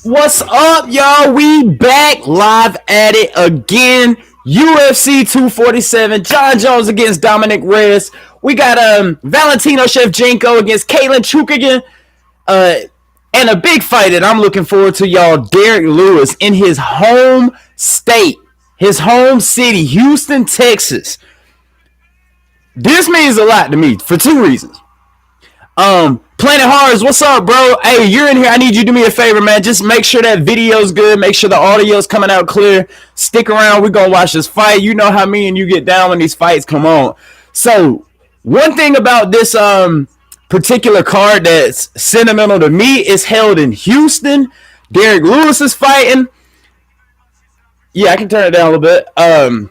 What's up, y'all? We back live at it again. UFC 247. John Jones against Dominic Reyes. We got Valentino Shevchenko against Caitlin Chukagian. And a big fight that I'm looking forward to, y'all. Derek Lewis in his home state, his home city, Houston, Texas. This means a lot to me for two reasons. Planet Horrors, what's up, bro? Hey, you're in here. I need you to do me a favor, man. Just make sure that video's good. Make sure the audio's coming out clear. Stick around. We're going to watch this fight. You know how me and you get down when these fights come on. So, one thing about this particular card that's sentimental to me is held in Houston. Derek Lewis is fighting. Yeah, I can turn it down a little bit.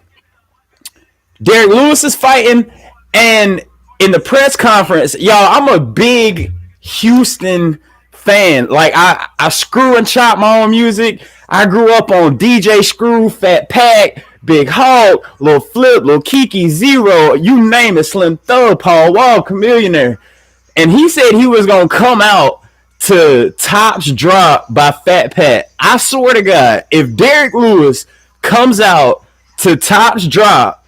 Derek Lewis is fighting, and in the press conference, y'all, I'm a big Houston fan. Like, I screw and chop my own music. I grew up on DJ Screw, Fat Pack, Big Hog, Lil Flip, Lil Kiki, Zero, you name it, Slim Thug, Paul Wall, Chameleonaire. And he said he was going to come out to Tops Drop by Fat Pat. I swear to God, if Derek Lewis comes out to Tops Drop,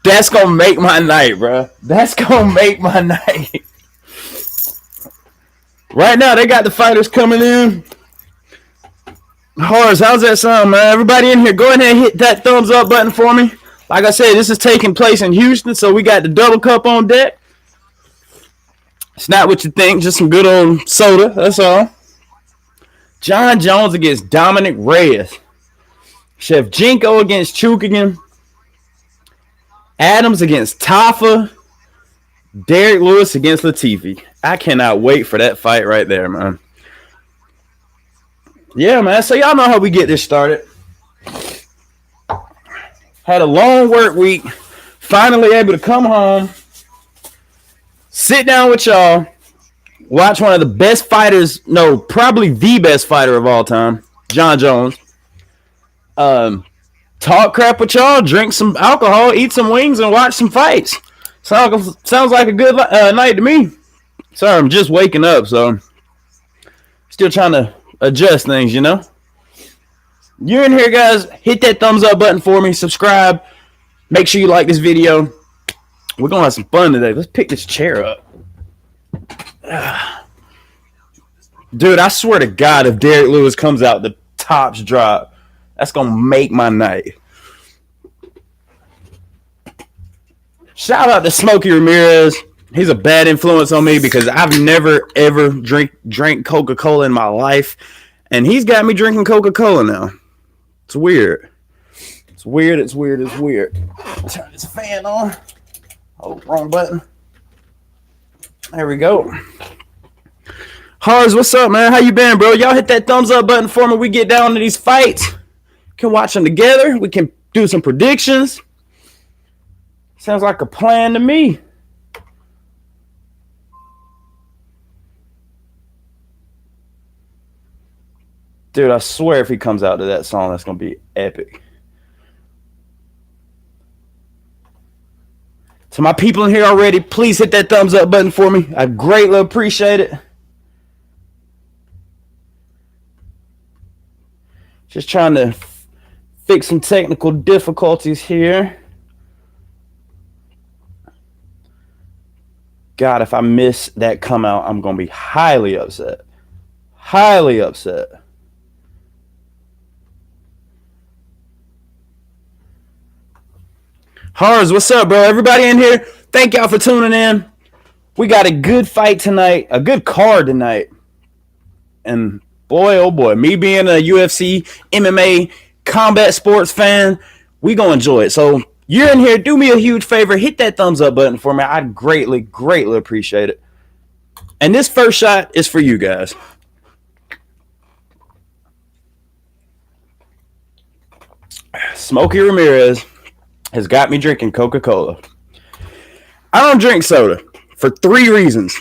that's going to make my night, bro. That's going to make my night. Right now, they got the fighters coming in. Horace, how's that sound, man? Everybody in here, go ahead and hit that thumbs up button for me. Like I said, this is taking place in Houston, so we got the double cup on deck. It's not what you think, just some good old soda, that's all. John Jones against Dominic Reyes. Shevchenko against Chukagian. Adams against Tafa. Derek Lewis against Latifi. I cannot wait for that fight right there, man. Yeah, man. So y'all know how we get this started. Had a long work week. Finally able to come home. Sit down with y'all. Watch one of the best fighters. No, probably the best fighter of all time. John Jones. Talk crap with y'all. Drink some alcohol. Eat some wings. And watch some fights. Sounds like a good night to me. Sorry, I'm just waking up, so still trying to adjust things, you know. You're in here, guys. Hit that thumbs up button for me. Subscribe. Make sure you like this video. We're going to have some fun today. Let's pick this chair up. Dude, I swear to God, if Derek Lewis comes out the Tops Drop, that's going to make my night. Shout out to Smokey Ramirez. He's a bad influence on me because I've never, ever drank Coca-Cola in my life. And he's got me drinking Coca-Cola now. It's weird. It's weird. Turn this fan on. Oh, wrong button. There we go. Hars, what's up, man? How you been, bro? Y'all hit that thumbs up button for me. We get down to these fights. We can watch them together. We can do some predictions. Sounds like a plan to me. Dude, I swear if he comes out to that song, that's going to be epic. To my people in here already, please hit that thumbs up button for me. I greatly appreciate it. Just trying to fix some technical difficulties here. God, if I miss that come out, I'm going to be highly upset. Highly upset. Hars, what's up, bro? Everybody in here, thank y'all for tuning in. We got a good fight tonight, a good card tonight. And boy, oh boy, me being a UFC, MMA, combat sports fan, we gonna enjoy it. So you're in here, do me a huge favor, hit that thumbs up button for me. I'd greatly, greatly appreciate it. And this first shot is for you guys. Smokey Ramirez has got me drinking Coca-Cola. I don't drink soda for 3 reasons.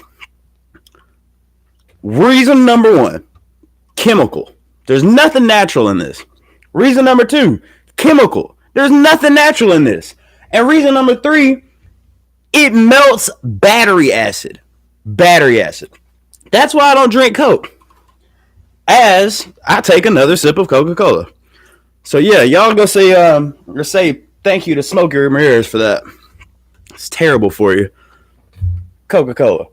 Reason number 1, chemical. There's nothing natural in this. Reason number 2, chemical. There's nothing natural in this. And reason number 3, it melts battery acid. Battery acid. That's why I don't drink Coke. as I take another sip of Coca-Cola. So yeah, y'all go say thank you to Smokey Ramirez for that. It's terrible for you. Coca-Cola.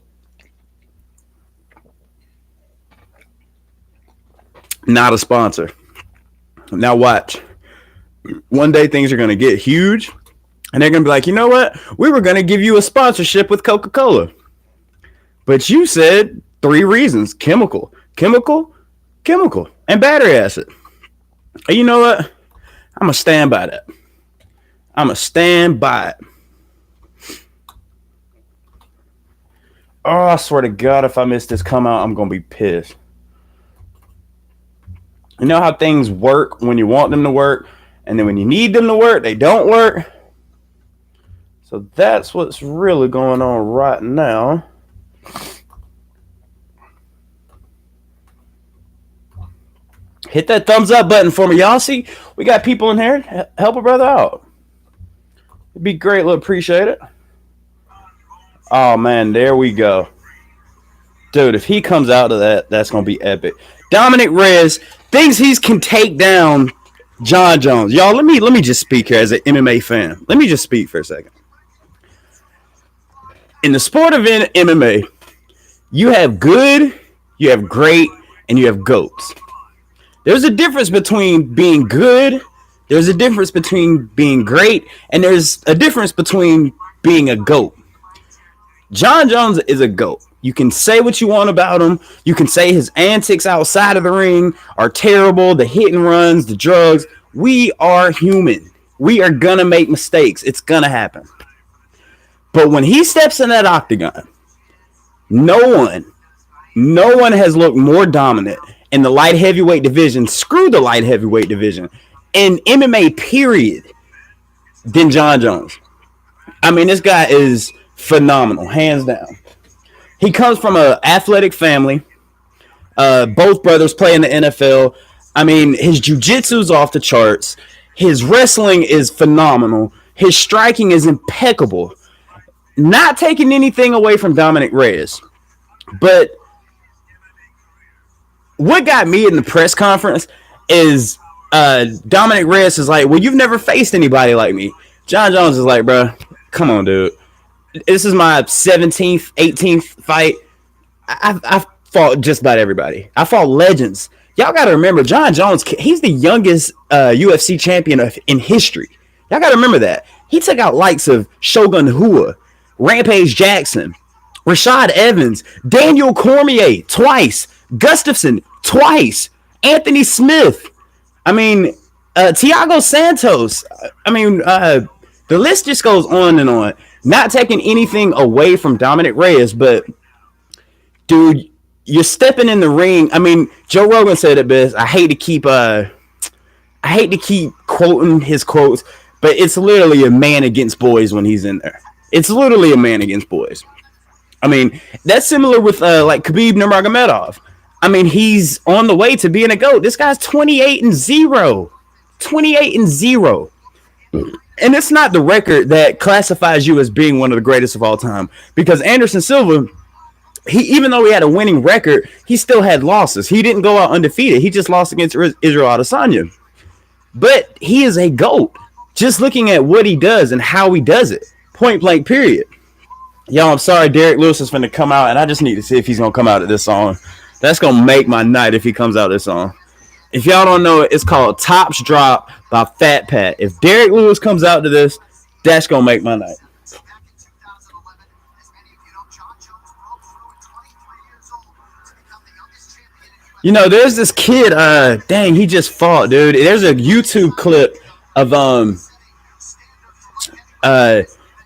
Not a sponsor. Now watch. One day things are going to get huge and they're going to be like, you know what? We were going to give you a sponsorship with Coca-Cola. But you said 3 reasons. Chemical, and battery acid. And you know what? I'm going to stand by that. I'm going to stand by it. Oh, I swear to God, if I miss this come out, I'm going to be pissed. You know how things work when you want them to work, and then when you need them to work, they don't work? So that's what's really going on right now. Hit that thumbs up button for me. Y'all see, we got people in here. Help a brother out. It'd be great. We'll appreciate it. Oh, man, there we go. Dude, if he comes out of that, that's going to be epic. Dominic Reyes thinks he can take down Jon Jones. Y'all, let me just speak here as an MMA fan. Let me just speak for a second. In the sport of MMA, you have good, you have great, and you have GOATs. There's a difference between being good, there's a difference between being great, and there's a difference between being a GOAT. Jon Jones is a GOAT. You can say what you want about him. You can say his antics outside of the ring are terrible, the hit and runs, the drugs. We are human. We are going to make mistakes. It's going to happen. But when he steps in that octagon, no one has looked more dominant in the light heavyweight division, screw the light heavyweight division, in MMA period, than Jon Jones. I mean, this guy is phenomenal, hands down. He comes from an athletic family. Both brothers play in the NFL. I mean, his jiu-jitsu is off the charts. His wrestling is phenomenal. His striking is impeccable. Not taking anything away from Dominic Reyes. But what got me in the press conference is Dominic Reyes is like, well, you've never faced anybody like me. Jon Jones is like, bro, come on, dude. This is my 17th, 18th fight. I've fought just about everybody. I fought legends. Y'all got to remember, Jon Jones, he's the youngest UFC champion in history. Y'all got to remember that. He took out likes of Shogun Rua, Rampage Jackson, Rashad Evans, Daniel Cormier twice, Gustafsson twice, Anthony Smith. I mean, Thiago Santos. I mean, the list just goes on and on. Not taking anything away from Dominic Reyes, but dude, you're stepping in the ring. I mean, Joe Rogan said it best. I hate to keep quoting his quotes, but it's literally a man against boys when he's in there. It's literally a man against boys. I mean, that's similar with like Khabib Nurmagomedov. I mean, he's on the way to being a GOAT. This guy's 28-0. 28-0. And it's not the record that classifies you as being one of the greatest of all time. Because Anderson Silva, even though he had a winning record, he still had losses. He didn't go out undefeated. He just lost against Israel Adesanya. But he is a GOAT. Just looking at what he does and how he does it. Point blank, period. Y'all, I'm sorry, Derek Lewis is going to come out, and I just need to see if he's going to come out of this song. That's going to make my night if he comes out of this song. If y'all don't know it, it's called Tops Drop by Fat Pat. If Derek Lewis comes out to this, that's going to make my night. You know, there's this kid, dang, he just fought, dude. There's a YouTube clip of,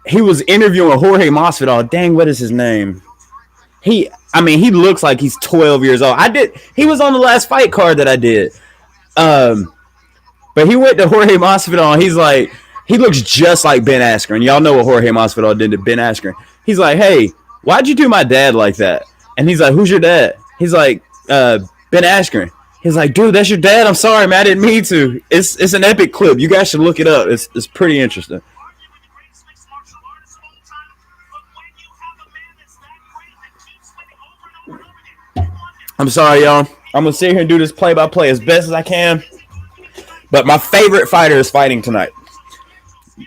he was interviewing Jorge Masvidal. Dang, what is his name? He looks like he's 12 years old. He was on the last fight card that I did. But he went to Jorge Masvidal, and he's like, he looks just like Ben Askren. Y'all know what Jorge Masvidal did to Ben Askren. He's like, hey, why'd you do my dad like that? And he's like, who's your dad? He's like, Ben Askren. He's like, dude, that's your dad? I'm sorry, man, I didn't mean to. It's an epic clip. You guys should look it up. It's pretty interesting. I'm sorry, y'all. I'm gonna sit here and do this play-by-play as best as I can. But my favorite fighter is fighting tonight.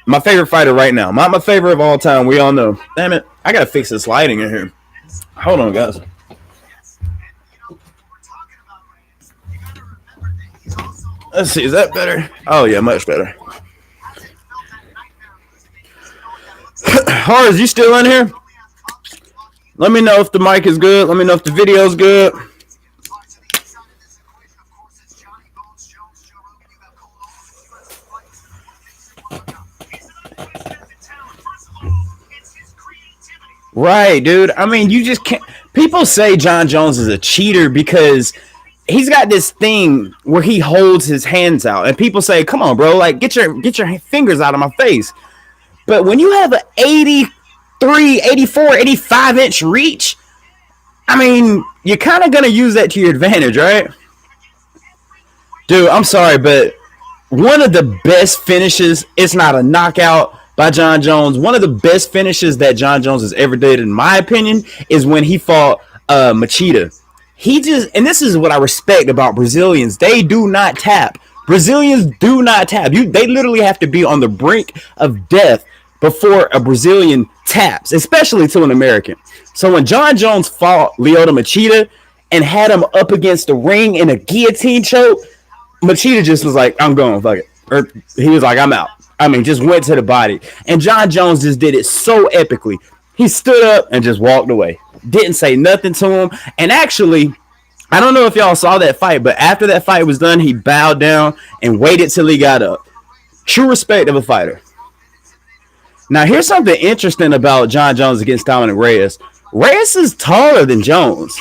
My favorite fighter right now. Not my favorite of all time. We all know. Damn it. I gotta fix this lighting in here. Hold on, guys. Let's see. Is that better? Oh, yeah. Much better. Horace, you still in here? Let me know if the mic is good. Let me know if the video is good. Right, dude. I mean, you just can't. People say Jon Jones is a cheater because he's got this thing where he holds his hands out, and people say, "Come on, bro! Like, get your fingers out of my face." But when you have an 83, 84, 85-inch reach, I mean, you're kind of gonna use that to your advantage, right? Dude, I'm sorry, but one of the best finishes. It's not a knockout by Jon Jones. One of the best finishes that Jon Jones has ever did, in my opinion, is when he fought Machida. And this is what I respect about Brazilians. They do not tap. Brazilians do not tap. They literally have to be on the brink of death before a Brazilian taps, especially to an American. So when Jon Jones fought Lyoto Machida and had him up against the ring in a guillotine choke, Machida just was like, I'm going, fuck it. Or he was like, I'm out. I mean, just went to the body. And Jon Jones just did it so epically. He stood up and just walked away. Didn't say nothing to him. And actually, I don't know if y'all saw that fight, but after that fight was done, he bowed down and waited till he got up. True respect of a fighter. Now, here's something interesting about Jon Jones against Dominic Reyes. Reyes is taller than Jones.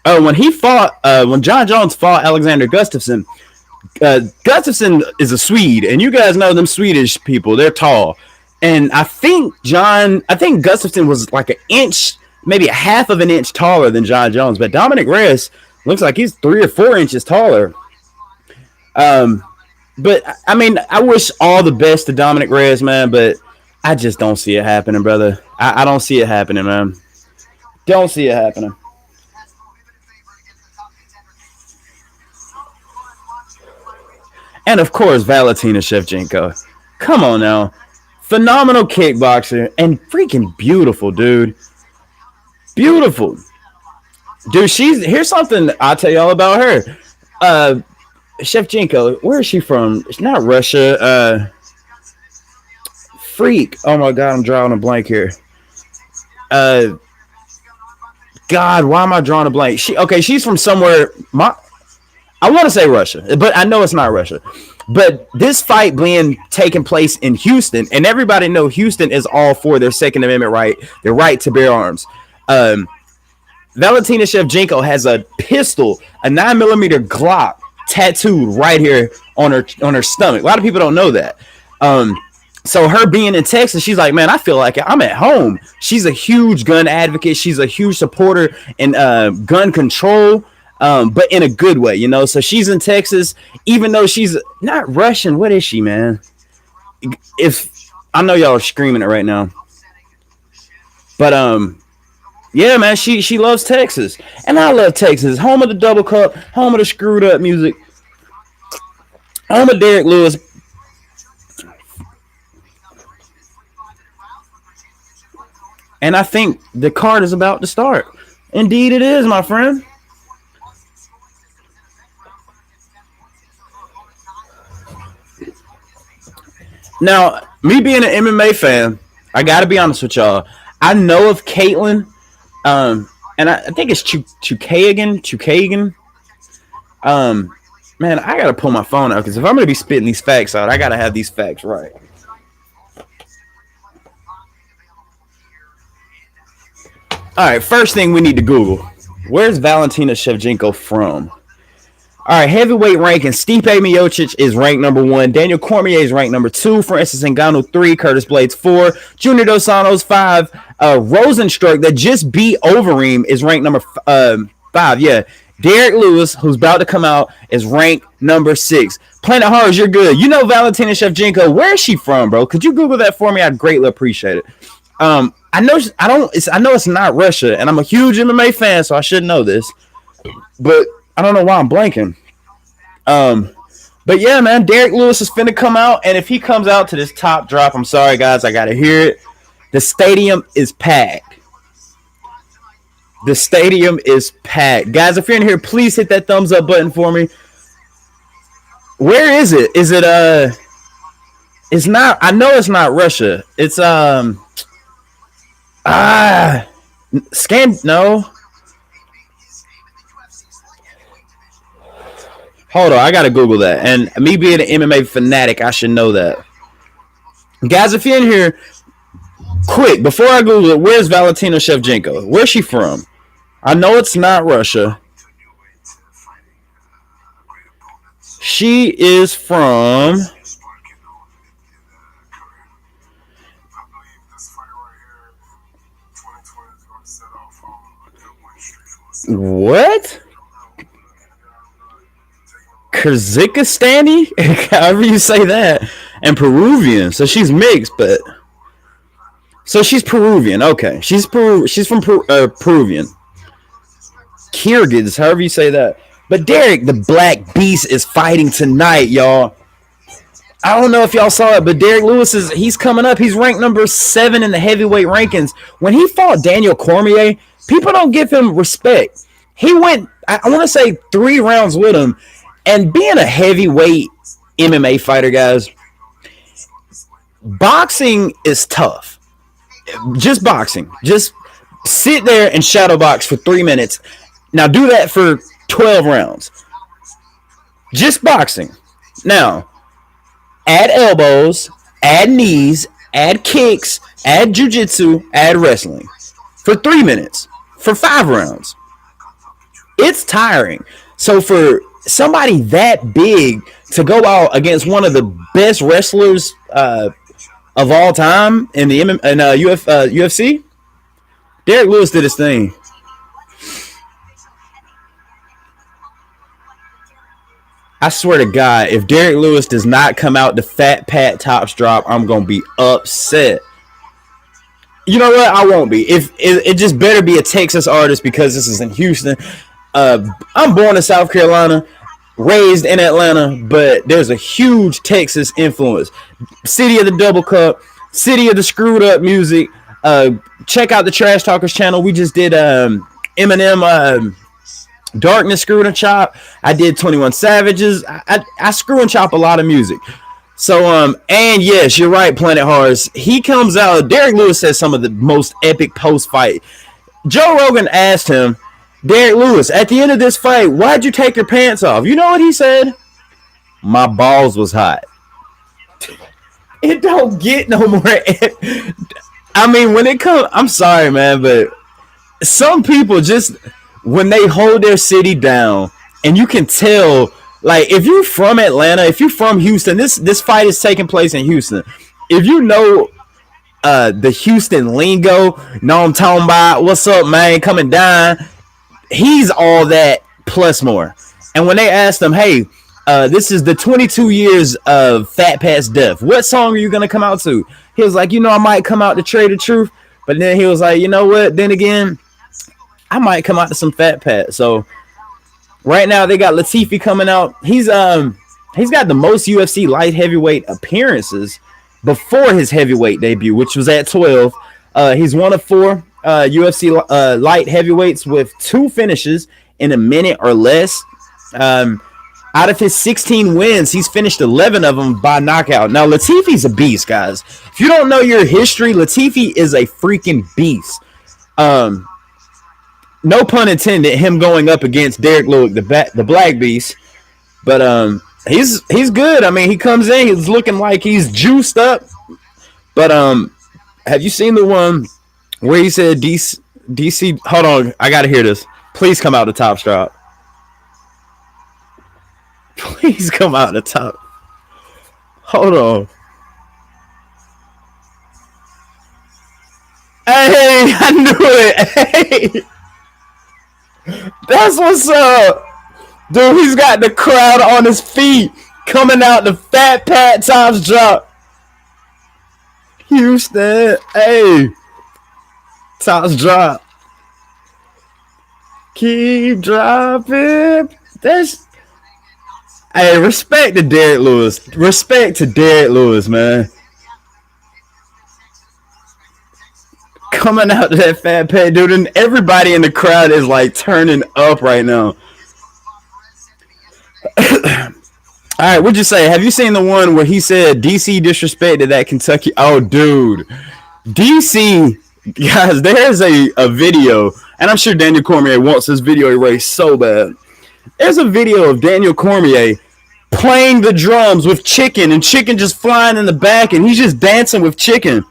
When Jon Jones fought Alexander Gustafsson, Gustafsson is a Swede, and you guys know them Swedish people, they're tall. And I think Gustafsson was like an inch, maybe a half of an inch taller than Jon Jones, but Dominic Reyes looks like he's 3 or 4 inches taller. But I mean, I wish all the best to Dominic Reyes, man, but I just don't see it happening, brother. I don't see it happening, man. Don't see it happening. And of course, Valentina Shevchenko. Come on now. Phenomenal kickboxer and freaking beautiful, dude. Beautiful. Dude, here's something I'll tell you all about her. Shevchenko, where is she from? It's not Russia. Freak. Oh my God, I'm drawing a blank here. God, why am I drawing a blank? She's from somewhere. I want to say Russia, but I know it's not Russia. But this fight being taking place in Houston, and everybody know Houston is all for their Second Amendment right, their right to bear arms. Valentina Shevchenko has a pistol, a 9mm Glock, tattooed right here on her stomach. A lot of people don't know that. So her being in Texas, she's like, man, I feel like I'm at home. She's a huge gun advocate. She's a huge supporter in gun control. But in a good way, you know. So she's in Texas, even though she's not Russian. What is she, man? If I know y'all are screaming it right now, but yeah, man, she loves Texas, and I love Texas, home of the double cup, home of the screwed up music, home of Derek Lewis. And I think the card is about to start. Indeed, it is, my friend. Now, me being an MMA fan, I got to be honest with y'all. I know of Caitlin, and I think it's Chukagan. Man, I got to pull my phone out because if I'm going to be spitting these facts out, I got to have these facts right. All right, first thing we need to Google. Where's Valentina Shevchenko from? All right, heavyweight ranking. Stipe Miocic is ranked number 1. Daniel Cormier is ranked number 2. Francis Ngannou 3. Curtis Blades 4. Junior Dos Santos 5. Rosenstruck that just beat Overeem is ranked number 5. Yeah. Derek Lewis, who's about to come out, is ranked number 6. Planet Horrors, you're good. You know Valentina Shevchenko. Where is she from, bro? Could you Google that for me? I'd greatly appreciate it. I know it's not Russia, and I'm a huge MMA fan, so I should know this. But I don't know why I'm blanking. But yeah, man, Derek Lewis is finna come out, and if he comes out to this top drop, I'm sorry, guys, I gotta hear it. The stadium is packed. The stadium is packed. Guys, if you're in here, please hit that thumbs up button for me. Where is it? Is it it's not, I know it's not Russia. It's no. Hold on, I gotta Google that. And me being an MMA fanatic, I should know that. Guys, if you're in here, quick, before I Google it, where's Valentina Shevchenko? Where's she from? I know it's not Russia. She is from... What? Kyrgyzstani? However you say that. And Peruvian. So she's mixed, but... So she's Peruvian. Okay. She's from Peruvian. Kyrgyz, however you say that. But Derek, the Black Beast, is fighting tonight, y'all. I don't know if y'all saw it, but Derek Lewis he's coming up. He's ranked number 7 in the heavyweight rankings. When he fought Daniel Cormier, people don't give him respect. He went, I want to say, 3 rounds with him. And being a heavyweight MMA fighter, guys, boxing is tough. Just boxing. Just sit there and shadow box for 3 minutes. Now do that for 12 rounds. Just boxing. Now, add elbows, add knees, add kicks, add jiu-jitsu, add wrestling. For 3 minutes. For 5 rounds. It's tiring. So for somebody that big to go out against one of the best wrestlers of all time in the UFC, Derek Lewis did his thing. I swear to God, if Derek Lewis does not come out to Fat Pat Tops drop, I'm going to be upset. You know what? I won't be. If it just better be a Texas artist because this is in Houston. I'm born in South Carolina, raised in Atlanta, but there's a huge Texas influence. City of the Double Cup, city of the screwed up music. Check out the Trash Talkers channel. We just did Eminem Darkness Screw and Chop. I did 21 Savages. I screw and chop a lot of music. So and yes, you're right, Planet Horrors. He comes out. Derek Lewis says some of the most epic post fight. Joe Rogan asked him, Derek Lewis, at the end of this fight, why'd you take your pants off? You know what he said? My balls was hot. It don't get no more. I mean, when it comes, I'm sorry, man, but some people just, when they hold their city down, and you can tell, like, if you're from Atlanta, if you're from Houston, this fight is taking place in Houston. If you know the Houston lingo, know I'm talking about, what's up, man, coming down, he's all that plus more. And when they asked him, hey, this is the 22 years of Fat Pat's death, what song are you going to come out to? He was like, I might come out to Trade the Truth. But then he was like, you know what? Then again, I might come out to some Fat Pat. So right now they got Latifi coming out. He's got the most UFC light heavyweight appearances before his heavyweight debut, which was at 12. He's one of 4 UFC light heavyweights with 2 finishes in a minute or less. Out of his 16 wins, he's finished 11 of them by knockout. Now, Latifi's a beast, guys. If you don't know your history, Latifi is a freaking beast. No pun intended, him going up against Derek Lewis, the Black Beast. But he's good. I mean, he comes in, he's looking like he's juiced up. But have you seen the one where he said DC? Hold on, I gotta hear this. Please come out the top drop. Please come out the top. Hold on. Hey, I knew it. Hey, that's what's up, dude. He's got the crowd on his feet coming out the Fat Pat Tops drop. Houston, hey, Tops drop. Keep dropping. That's hey, respect to Derek Lewis. Respect to Derek Lewis, man. Coming out to that fat pad, dude, and everybody in the crowd is like turning up right now. All right, what'd you say? Have you seen the one where he said DC disrespected that Kentucky? Oh, dude, DC guys, there's a video, and I'm sure Daniel Cormier wants this video erased so bad. There's a video of Daniel Cormier playing the drums with Chicken, and Chicken just flying in the back, and he's just dancing with Chicken.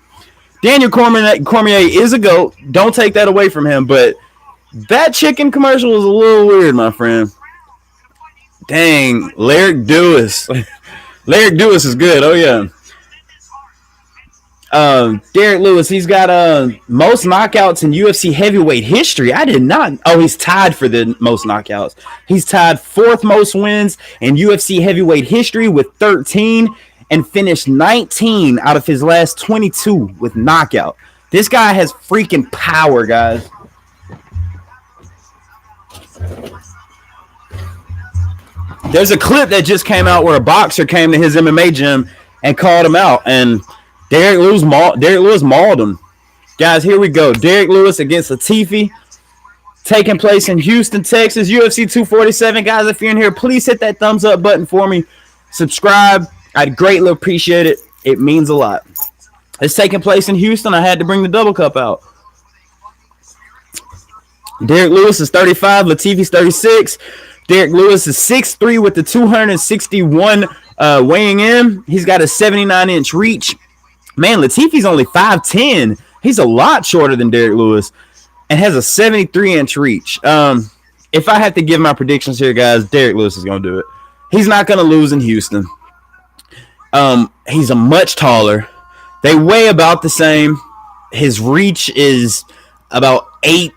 Daniel Cormier is a GOAT. Don't take that away from him, but that Chicken commercial was a little weird, my friend. Dang, Larry Lewis. Larry Lewis is good. Oh, yeah. Derek Lewis, he's got most knockouts in UFC heavyweight history. I did not. Oh, he's tied for the most knockouts. He's tied fourth most wins in UFC heavyweight history with 13 and finished 19 out of his last 22 with knockout. This guy has freaking power, guys. There's a clip that just came out where a boxer came to his MMA gym and called him out, and Derek Lewis mauled him. Guys, here we go. Derek Lewis against Latifi, taking place in Houston, Texas, UFC 247. Guys, if you're in here, please hit that thumbs up button for me. Subscribe. I'd greatly appreciate it. It means a lot. It's taking place in Houston. I had to bring the double cup out. Derek Lewis is 35. Latifi's 36. Derek Lewis is 6'3" with the 261 weighing in. He's got a 79-inch reach. Man, Latifi's only 5'10". He's a lot shorter than Derek Lewis and has a 73-inch reach. If I had to give my predictions here, guys, Derek Lewis is going to do it. He's not going to lose in Houston. He's a much taller. They weigh about the same. His reach is about 8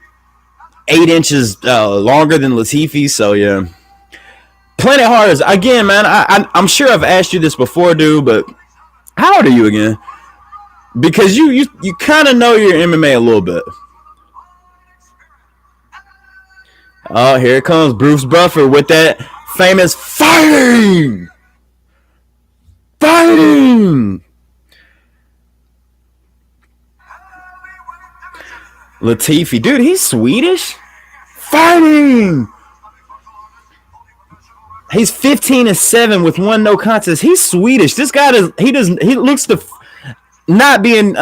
inches longer than Latifi's. So, yeah. Planet Harders, again, man, I'm sure I've asked you this before, dude, but how old are you again? Because you kind of know your MMA a little bit. Oh, here comes Bruce Buffer with that famous fighting. Latifi, dude, he's Swedish. Fighting. He's 15-7 with 1 no contest. He's Swedish. This guy he looks to not being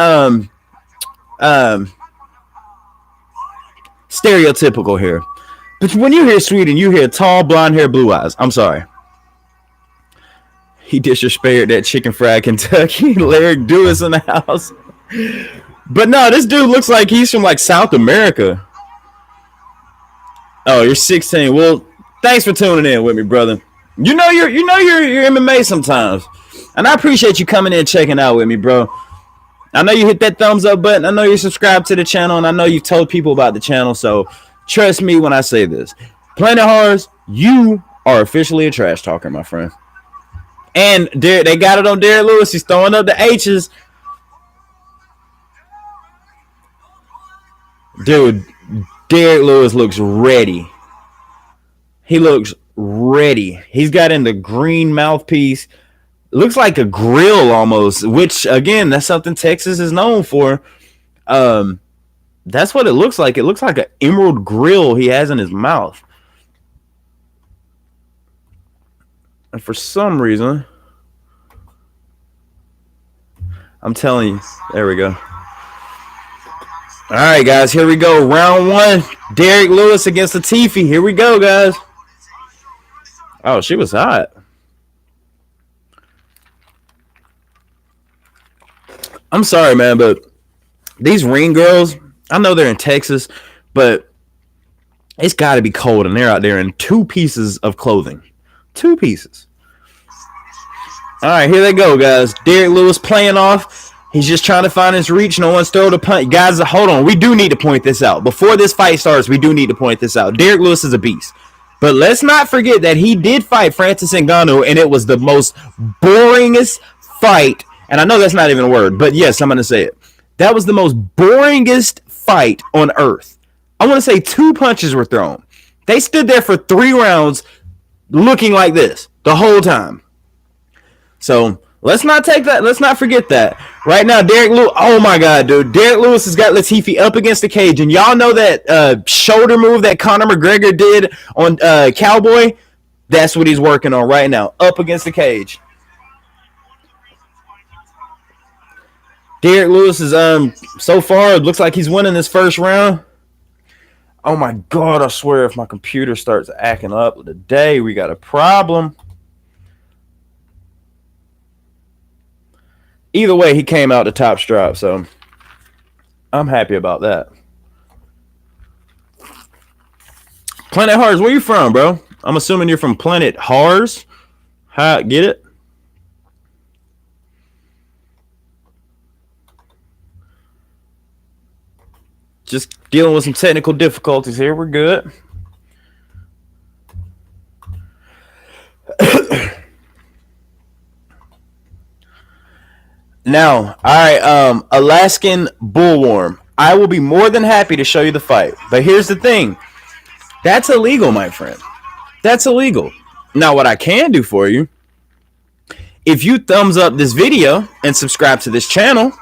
stereotypical here. But when you hear Sweden, you hear tall, blonde hair, blue eyes. I'm sorry. He disrespected that chicken fried Kentucky. Larry Lewis in the house. But no, this dude looks like he's from like South America. Oh, you're 16. Well, thanks for tuning in with me, brother. You know your MMA sometimes. And I appreciate you coming in and checking out with me, bro. I know you hit that thumbs up button. I know you're subscribed to the channel, and I know you've told people about the channel, so trust me when I say this. Planet Horrors, you are officially a trash talker, my friend. And they got it on Derek Lewis. He's throwing up the H's. Dude, Derek Lewis looks ready. He looks ready. He's got in the green mouthpiece. Looks like a grill almost, which, again, that's something Texas is known for. That's what it looks like. It looks like an emerald grill he has in his mouth. And for some reason, I'm telling you, there we go. All right, guys, here we go. Round 1, Derek Lewis against Latifi. Here we go, guys. Oh, she was hot. I'm sorry, man, but these ring girls, I know they're in Texas, but it's got to be cold, and they're out there in 2 pieces of clothing. 2 pieces. All right, here they go, guys. Derek Lewis playing off. He's just trying to find his reach. No one's throwing a punch. Guys, hold on. We do need to point this out. Before this fight starts, we do need to point this out. Derek Lewis is a beast. But let's not forget that he did fight Francis Ngannou, and it was the most boringest fight. And I know that's not even a word, but yes, I'm going to say it. That was the most boringest fight on earth. I want to say 2 punches were thrown. They stood there for 3 rounds. looking like this the whole time. So let's not take that. Let's not forget that. Right now, Derek Lewis. Oh my God, dude! Derek Lewis has got Latifi up against the cage, and y'all know that shoulder move that Conor McGregor did on Cowboy. That's what he's working on right now, up against the cage. Derek Lewis is so far it looks like he's winning this first round. Oh my God, I swear if my computer starts acting up today, we got a problem. Either way, he came out the top strap, so I'm happy about that. Planet Hars, where you from, bro? I'm assuming you're from Planet Hars. Get it? Just dealing with some technical difficulties here. We're good. Now, all right, Alaskan Bullworm. I will be more than happy to show you the fight. But here's the thing. That's illegal, my friend. That's illegal. Now, what I can do for you, if you thumbs up this video and subscribe to this channel,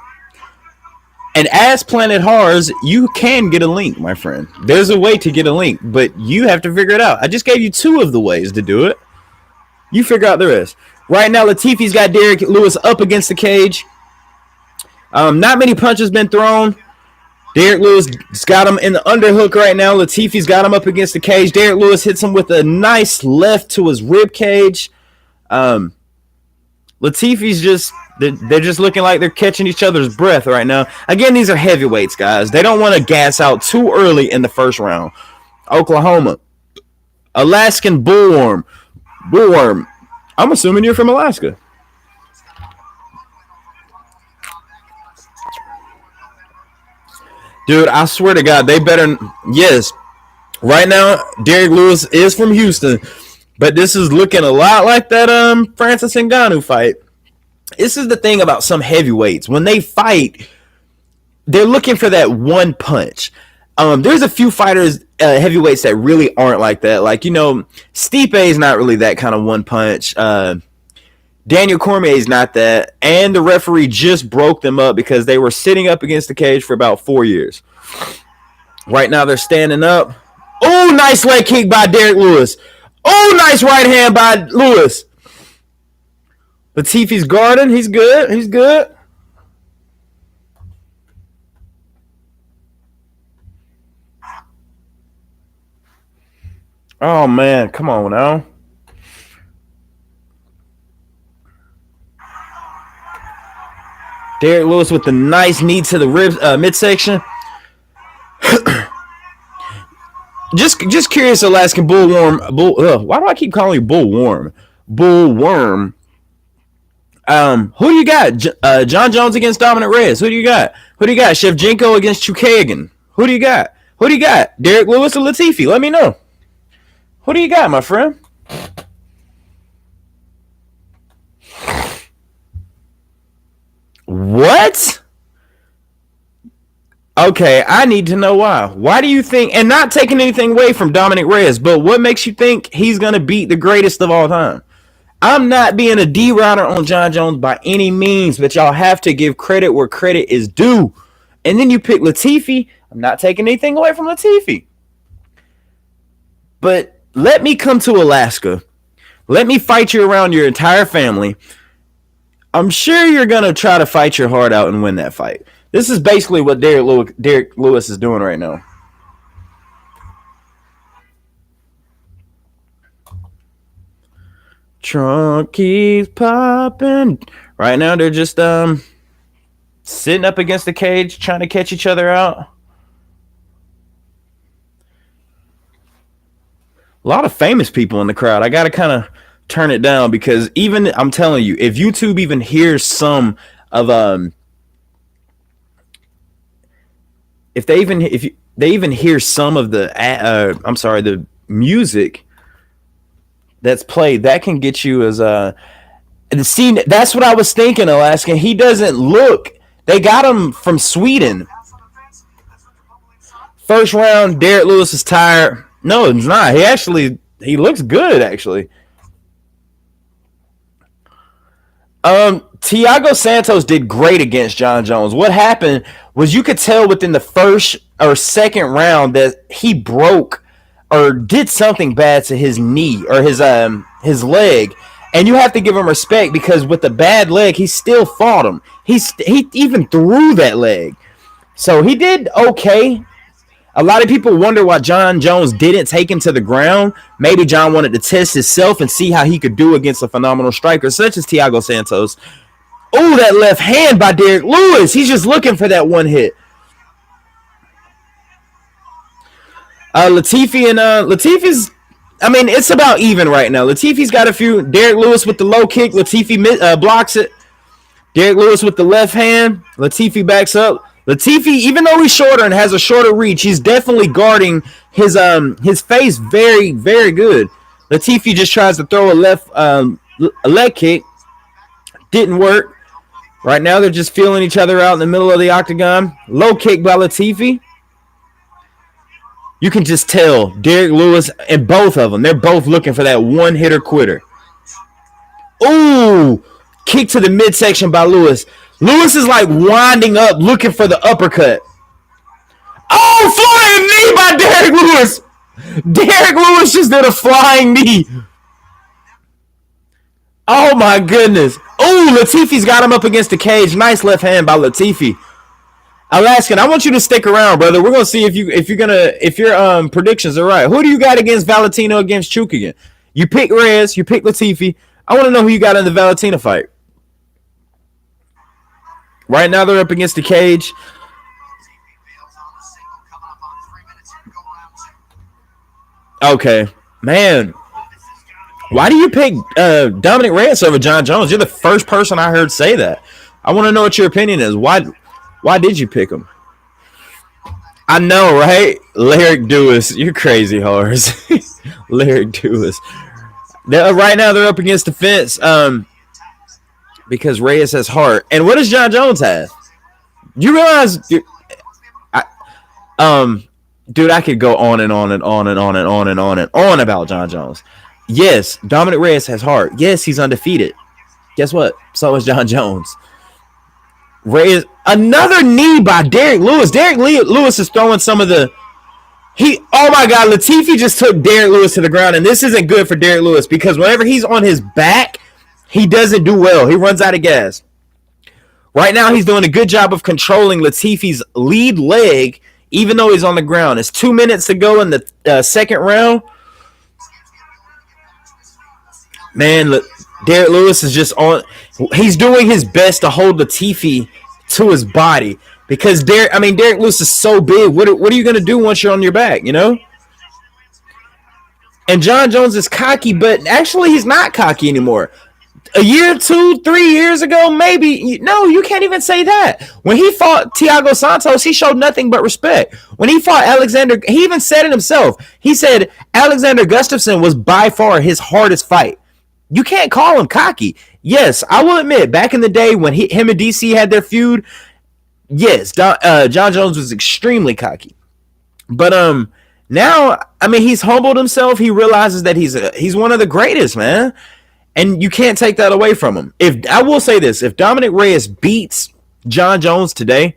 and as Planet Hars, you can get a link, my friend. There's a way to get a link, but you have to figure it out. I just gave you 2 of the ways to do it. You figure out the rest. Right now, Latifi's got Derek Lewis up against the cage. Not many punches been thrown. Derek Lewis got him in the underhook right now. Latifi's got him up against the cage. Derek Lewis hits him with a nice left to his rib cage. Latifi's just... They're just looking like they're catching each other's breath right now. Again, these are heavyweights, guys. They don't want to gas out too early in the first round. Oklahoma. Alaskan Bullworm. Bullworm. I'm assuming you're from Alaska. Dude, I swear to God, they better... Yes. Right now, Derek Lewis is from Houston. But this is looking a lot like that Francis Ngannou fight. This is the thing about some heavyweights. When they fight, they're looking for that one punch. There's a few fighters, heavyweights, that really aren't like that. Like, Stipe is not really that kind of one punch. Daniel Cormier is not that. And the referee just broke them up because they were sitting up against the cage for about 4 years. Right now, they're standing up. Oh, nice leg kick by Derek Lewis. Oh, nice right hand by Lewis. Latifi's guarding. He's good. He's good. Oh, man. Come on now. Derek Lewis with the nice knee to the ribs, midsection. Just curious, Alaskan Bullworm. Why do I keep calling you Bullworm? Bullworm. Who do you got? John Jones against Dominic Reyes. Who do you got? Who do you got? Shevchenko against Chukagan. Who do you got? Who do you got? Derek Lewis or Latifi? Let me know. Who do you got, my friend? What? Okay, I need to know why. Why do you think, and not taking anything away from Dominic Reyes, but what makes you think he's going to beat the greatest of all time? I'm not being a D-router on John Jones by any means, but y'all have to give credit where credit is due. And then you pick Latifi. I'm not taking anything away from Latifi. But let me come to Alaska. Let me fight you around your entire family. I'm sure you're going to try to fight your heart out and win that fight. This is basically what Derek Lewis is doing right now. Trunk keeps popping. Right now they're just sitting up against the cage trying to catch each other out. A lot of famous people in the crowd. I got to kind of turn it down because even, I'm telling you, if YouTube even hears some of if they even hear some of the the music that's played, that can get you as the scene. That's what I was thinking, Alaska. He doesn't look. They got him from Sweden. First round, Derek Lewis is tired. No, it's not. He actually He looks good, actually. Thiago Santos did great against John Jones. What happened was you could tell within the first or second round that he broke or did something bad to his knee or his leg. And you have to give him respect because with the bad leg, he still fought him. He even threw that leg. So he did okay. A lot of people wonder why John Jones didn't take him to the ground. Maybe John wanted to test himself and see how he could do against a phenomenal striker such as Thiago Santos. Oh, that left hand by Derek Lewis. He's just looking for that one hit. Latifi's, I mean, it's about even right now. Latifi's got a few. Derek Lewis with the low kick. Latifi blocks it. Derek Lewis with the left hand. Latifi backs up. Latifi, even though he's shorter and has a shorter reach, he's definitely guarding his face very, very good. Latifi just tries to throw a leg kick. Didn't work. Right now they're just feeling each other out in the middle of the octagon. Low kick by Latifi. You can just tell Derek Lewis and both of them, they're both looking for that one hitter quitter. Ooh, kick to the midsection by Lewis. Lewis is like winding up looking for the uppercut. Oh, flying knee by Derek Lewis. Derek Lewis just did a flying knee. Oh my goodness. Oh, Latifi's got him up against the cage. Nice left hand by Latifi. Alaskan, I want you to stick around, brother. We're gonna see if your predictions are right. Who do you got against Valentino against Chukagian? You pick Reyes, you pick Latifi. I want to know who you got in the Valentino fight. Right now they're up against the cage. Okay, man. Why do you pick Dominic Reyes over John Jones? You're the first person I heard say that. I want to know what your opinion is. Why did you pick him? I know, right? Lyric Dewis. You're crazy, Horace. Lyric Dewis. Right now, they're up against the fence because Reyes has heart. And what does John Jones have? You realize... Dude, I could go on and on and on and on and on and on and on about John Jones. Yes, Dominic Reyes has heart. Yes, he's undefeated. Guess what? So is John Jones. Reyes, another knee by Derek Lewis. Derek Lewis is throwing some of the... Oh my God, Latifi just took Derek Lewis to the ground, and this isn't good for Derek Lewis because whenever he's on his back, he doesn't do well. He runs out of gas. Right now, he's doing a good job of controlling Latifi's lead leg, even though he's on the ground. It's 2 minutes to go in the second round. Man, look, Derek Lewis is just on. He's doing his best to hold Latifi to his body because Derek Lewis is so big. What are you going to do once you're on your back, you know? And John Jones is cocky, but actually he's not cocky anymore. A year, 2, 3 years ago, maybe. No, you can't even say that. When he fought Thiago Santos, he showed nothing but respect. When he fought Alexander, he even said it himself. He said Alexander Gustafsson was by far his hardest fight. You can't call him cocky. Yes, I will admit, back in the day when him and DC had their feud, yes, John Jones was extremely cocky. But now, he's humbled himself. He realizes that he's one of the greatest, man. And you can't take that away from him. I will say this, if Dominic Reyes beats John Jones today,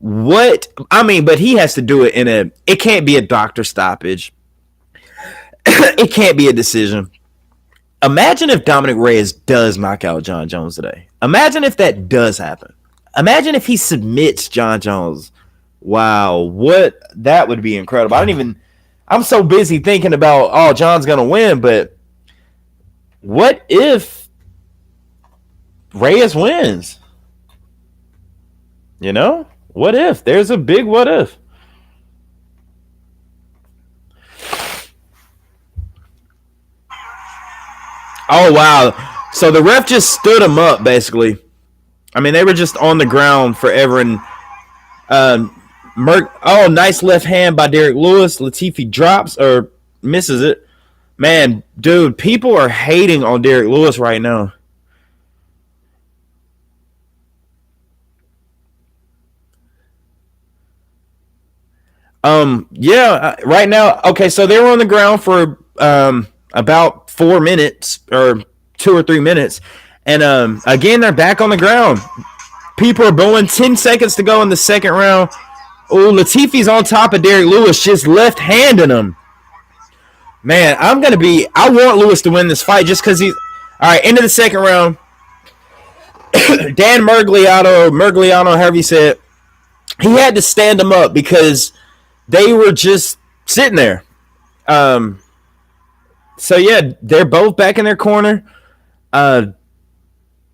but he has to do it it can't be a doctor stoppage. It can't be a decision. Imagine if Dominic Reyes does knock out John Jones today. Imagine if that does happen. Imagine if he submits John Jones. Wow, that would be incredible. I'm so busy thinking about, John's going to win, but what if Reyes wins? You know? What if? There's a big what if. Oh, wow. So the ref just stood him up, basically. They were just on the ground forever. And nice left hand by Derek Lewis. Latifi drops or misses it. Man, dude, people are hating on Derek Lewis right now. Right now, okay, so they were on the ground for about 4 minutes or 2 or 3 minutes. And again, they're back on the ground. People are bowing. 10 seconds to go in the second round. Oh, Latifi's on top of Derek Lewis, just left-handing him. Man, I want Lewis to win this fight just because he's... All right, into the second round. Dan Mergliano, however you say it, he had to stand them up because they were just sitting there. So, yeah, they're both back in their corner. Derek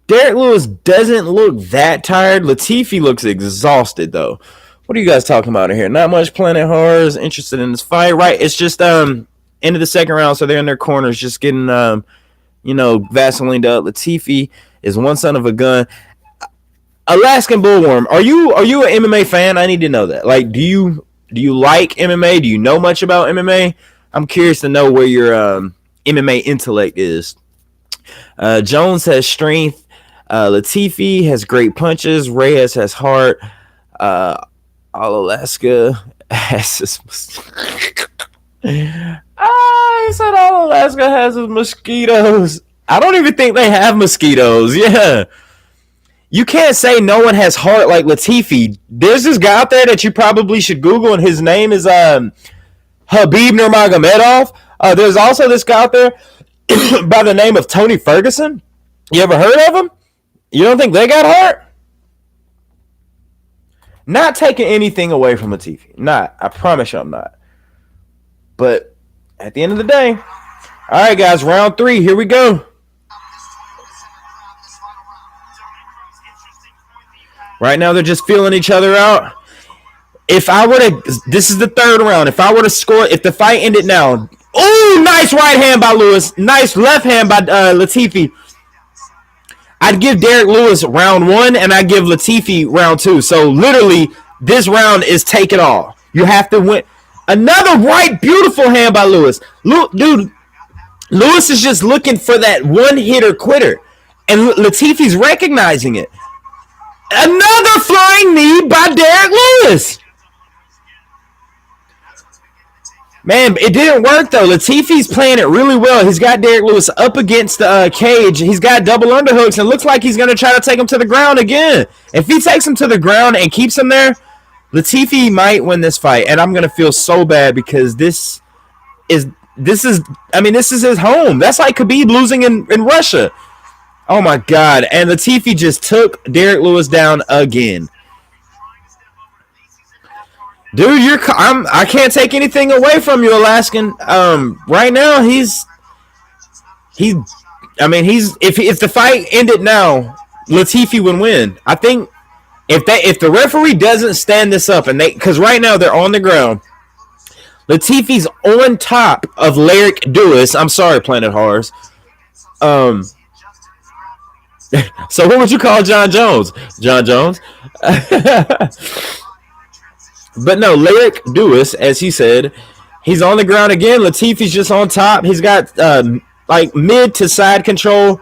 Lewis doesn't look that tired. Latifi looks exhausted, though. What are you guys talking about here? Not much Planet Horrors interested in this fight, right? It's just into the second round, so they're in their corners just getting, Vaselined up. Latifi is one son of a gun. Alaskan Bullworm, are you an MMA fan? I need to know that. Like, do you like MMA? Do you know much about MMA? I'm curious to know where your MMA intellect is. Jones has strength. Latifi has great punches. Reyes has heart. Alaska has his... he said all Alaska has his mosquitoes. I don't even think they have mosquitoes. Yeah. You can't say no one has heart like Latifi. There's this guy out there that you probably should Google, and his name is Habib Nurmagomedov. There's also this guy out there by the name of Tony Ferguson. You ever heard of him? You don't think they got heart? Not taking anything away from Latifi. Not. I promise you I'm not. But at the end of the day, all right, guys, round 3. Here we go. Right now, they're just feeling each other out. If I were to, this is the third round. If I were to score, if the fight ended now, oh, nice right hand by Lewis. Nice left hand by Latifi. I'd give Derek Lewis round 1, and I'd give Latifi round 2. So, literally, this round is take it all. You have to win. Another right, beautiful hand by Lewis. Dude, Lewis is just looking for that one-hitter quitter, and Latifi's recognizing it. Another flying knee by Derek Lewis. Man, it didn't work, though. Latifi's playing it really well. He's got Derek Lewis up against the cage. He's got double underhooks, and looks like he's going to try to take him to the ground again. If he takes him to the ground and keeps him there, Latifi might win this fight, and I'm going to feel so bad because this is his home. That's like Khabib losing in Russia. Oh, my God. And Latifi just took Derek Lewis down again. Dude, I can't take anything away from you, Alaskan. Right now, if the fight ended now, Latifi would win. I think if the referee doesn't stand this up, and because right now they're on the ground, Latifi's on top of Lyric Lewis. I'm sorry, Planet Horrors. So what would you call John Jones? John Jones? But no, Lyric Lewis, as he said, he's on the ground again. Latifi's just on top. He's got mid to side control.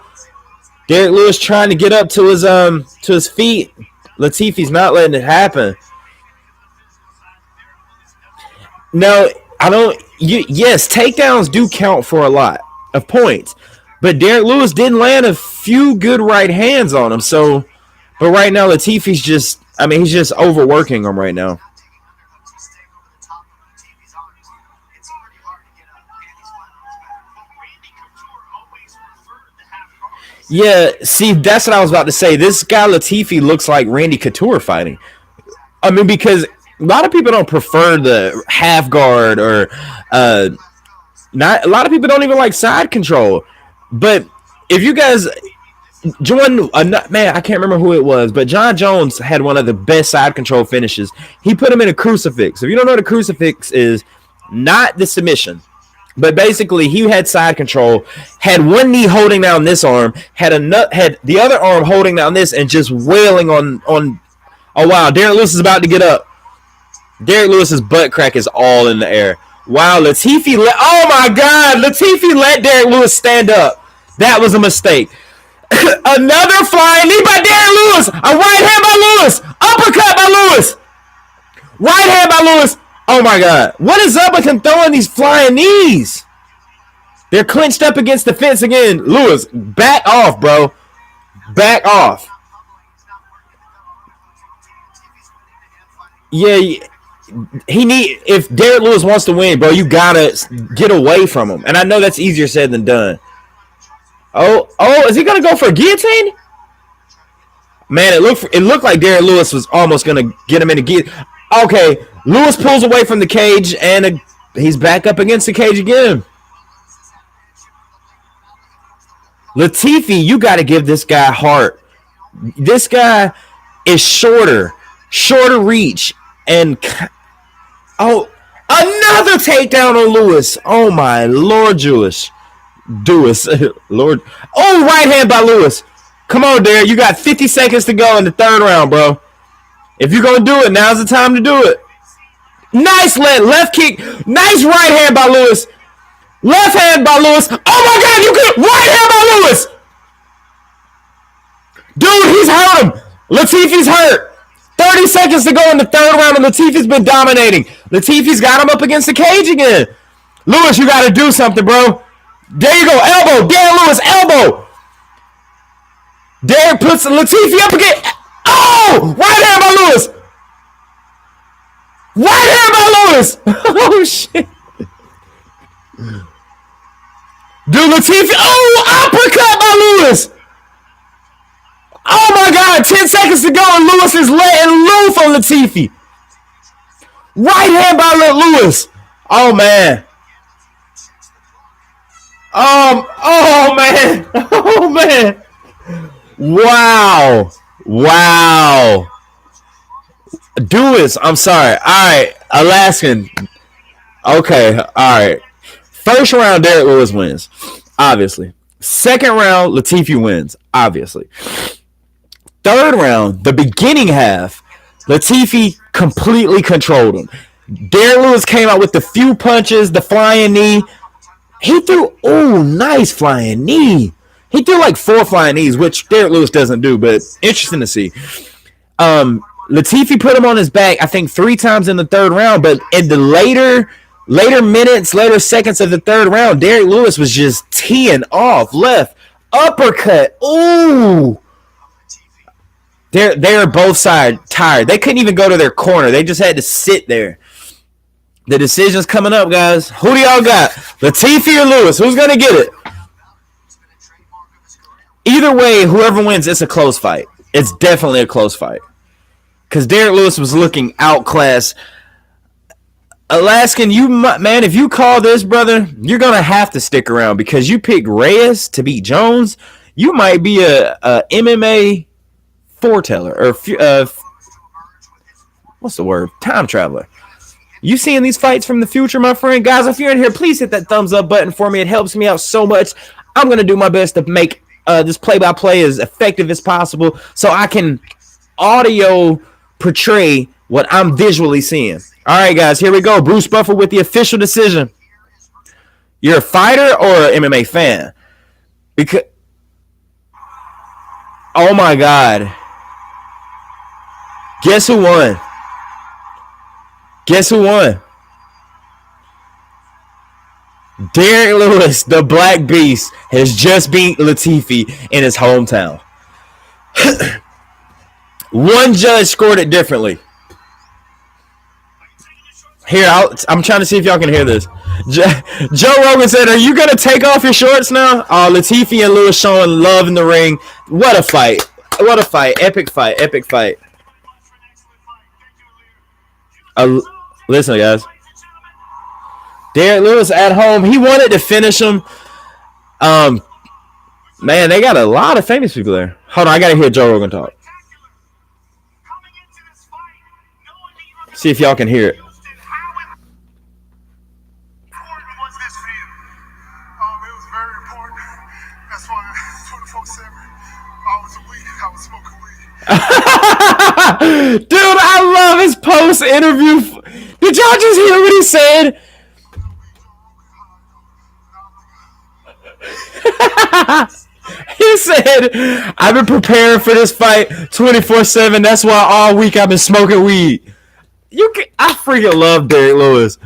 Derek Lewis trying to get up to his feet. Latifi's not letting it happen. No, I don't. Yes, takedowns do count for a lot of points, but Derek Lewis didn't land a few good right hands on him. So, but right now Latifi's just, he's just overworking him right now. Yeah, see, that's what I was about to say. This guy Latifi looks like Randy Couture fighting. Because a lot of people don't prefer the half guard or not. A lot of people don't even like side control. But if you guys join, I can't remember who it was, but John Jones had one of the best side control finishes. He put him in a crucifix. If you don't know what a crucifix is, not the submission. But basically, he had side control, had one knee holding down this arm, had the other arm holding down this, and just wailing on. Oh wow, Derek Lewis is about to get up. Derek Lewis's butt crack is all in the air. Wow, Latifi oh my God, Latifi let Derek Lewis stand up. That was a mistake. Another flying knee by Derek Lewis. A right hand by Lewis. Uppercut by Lewis. Right hand by Lewis. Oh my God. What is up with him throwing these flying knees? They're clinched up against the fence again. Lewis, back off, bro. Back off. Yeah, if Derek Lewis wants to win, bro, you gotta get away from him. And I know that's easier said than done. Oh, is he gonna go for a guillotine? Man, it looked like Derek Lewis was almost gonna get him in a guillotine. Okay, Lewis pulls away from the cage, and he's back up against the cage again. Latifi, you got to give this guy heart. This guy is shorter reach, and another takedown on Lewis. Oh my Lord, Lord. Oh, right hand by Lewis. Come on, Derek. You got 50 seconds to go in the third round, bro. If you're gonna do it, now's the time to do it. Nice left kick. Nice right hand by Lewis. Left hand by Lewis. Oh my God, you could right hand by Lewis. Dude, he's hurt him. Latifi's hurt. 30 seconds to go in the third round, and Latifi's been dominating. Latifi's got him up against the cage again. Lewis, you got to do something, bro. There you go. Elbow. Derek Lewis, elbow. Derek puts Latifi up again. Oh! Right hand by Lewis. Right hand by Lewis. Oh, shit. Dude, Latifi. Oh, uppercut by Lewis. Oh, my God. 10 seconds to go, and Lewis is letting loose on Latifi. Right hand by Lewis. Oh, man. Oh, man. Oh, man. Wow. Dewis, I'm sorry. All right, Alaskan. Okay, all right. First round, Derek Lewis wins, obviously. Second round, Latifi wins, obviously. Third round, the beginning half, Latifi completely controlled him. Derek Lewis came out with the few punches, the flying knee. He threw, nice flying knee. He threw like 4 flying knees, which Derek Lewis doesn't do, but interesting to see. Latifi put him on his back, I think 3 times in the third round, but in the later minutes, later seconds of the third round, Derek Lewis was just teeing off left. Uppercut. Ooh. They're both sides tired. They couldn't even go to their corner. They just had to sit there. The decision's coming up, guys. Who do y'all got? Latifi or Lewis? Who's going to get it? Either way, whoever wins, it's a close fight. It's definitely a close fight. Because Derek Lewis was looking outclassed. Alaskan, man, if you call this, brother, you're going to have to stick around because you picked Reyes to beat Jones. You might be a MMA foreteller or what's the word? Time traveler. You seeing these fights from the future, my friend? Guys, if you're in here, please hit that thumbs up button for me. It helps me out so much. I'm going to do my best to make this play-by-play as effective as possible so I can audio portray what I'm visually seeing. All right, guys, here we go. Bruce Buffer with the official decision. You're a fighter or an MMA fan? Because, oh my God. Guess who won? Guess who won? Derek Lewis, the Black Beast, has just beat Latifi in his hometown. One judge scored it differently. Here, I'm trying to see if y'all can hear this. Joe Rogan said, "Are you going to take off your shorts now?" Latifi and Lewis showing love in the ring. What a fight. What a fight. Epic fight. Epic fight. Listen, guys. Derek Lewis at home. He wanted to finish him. Man, they got a lot of famous people there. Hold on, I got to hear Joe Rogan talk. See if y'all can hear it. Dude, I love his post interview. Did y'all just hear what he said? He said, "I've been preparing for this fight 24/7. That's why all week I've been smoking weed." I freaking love Derek Lewis.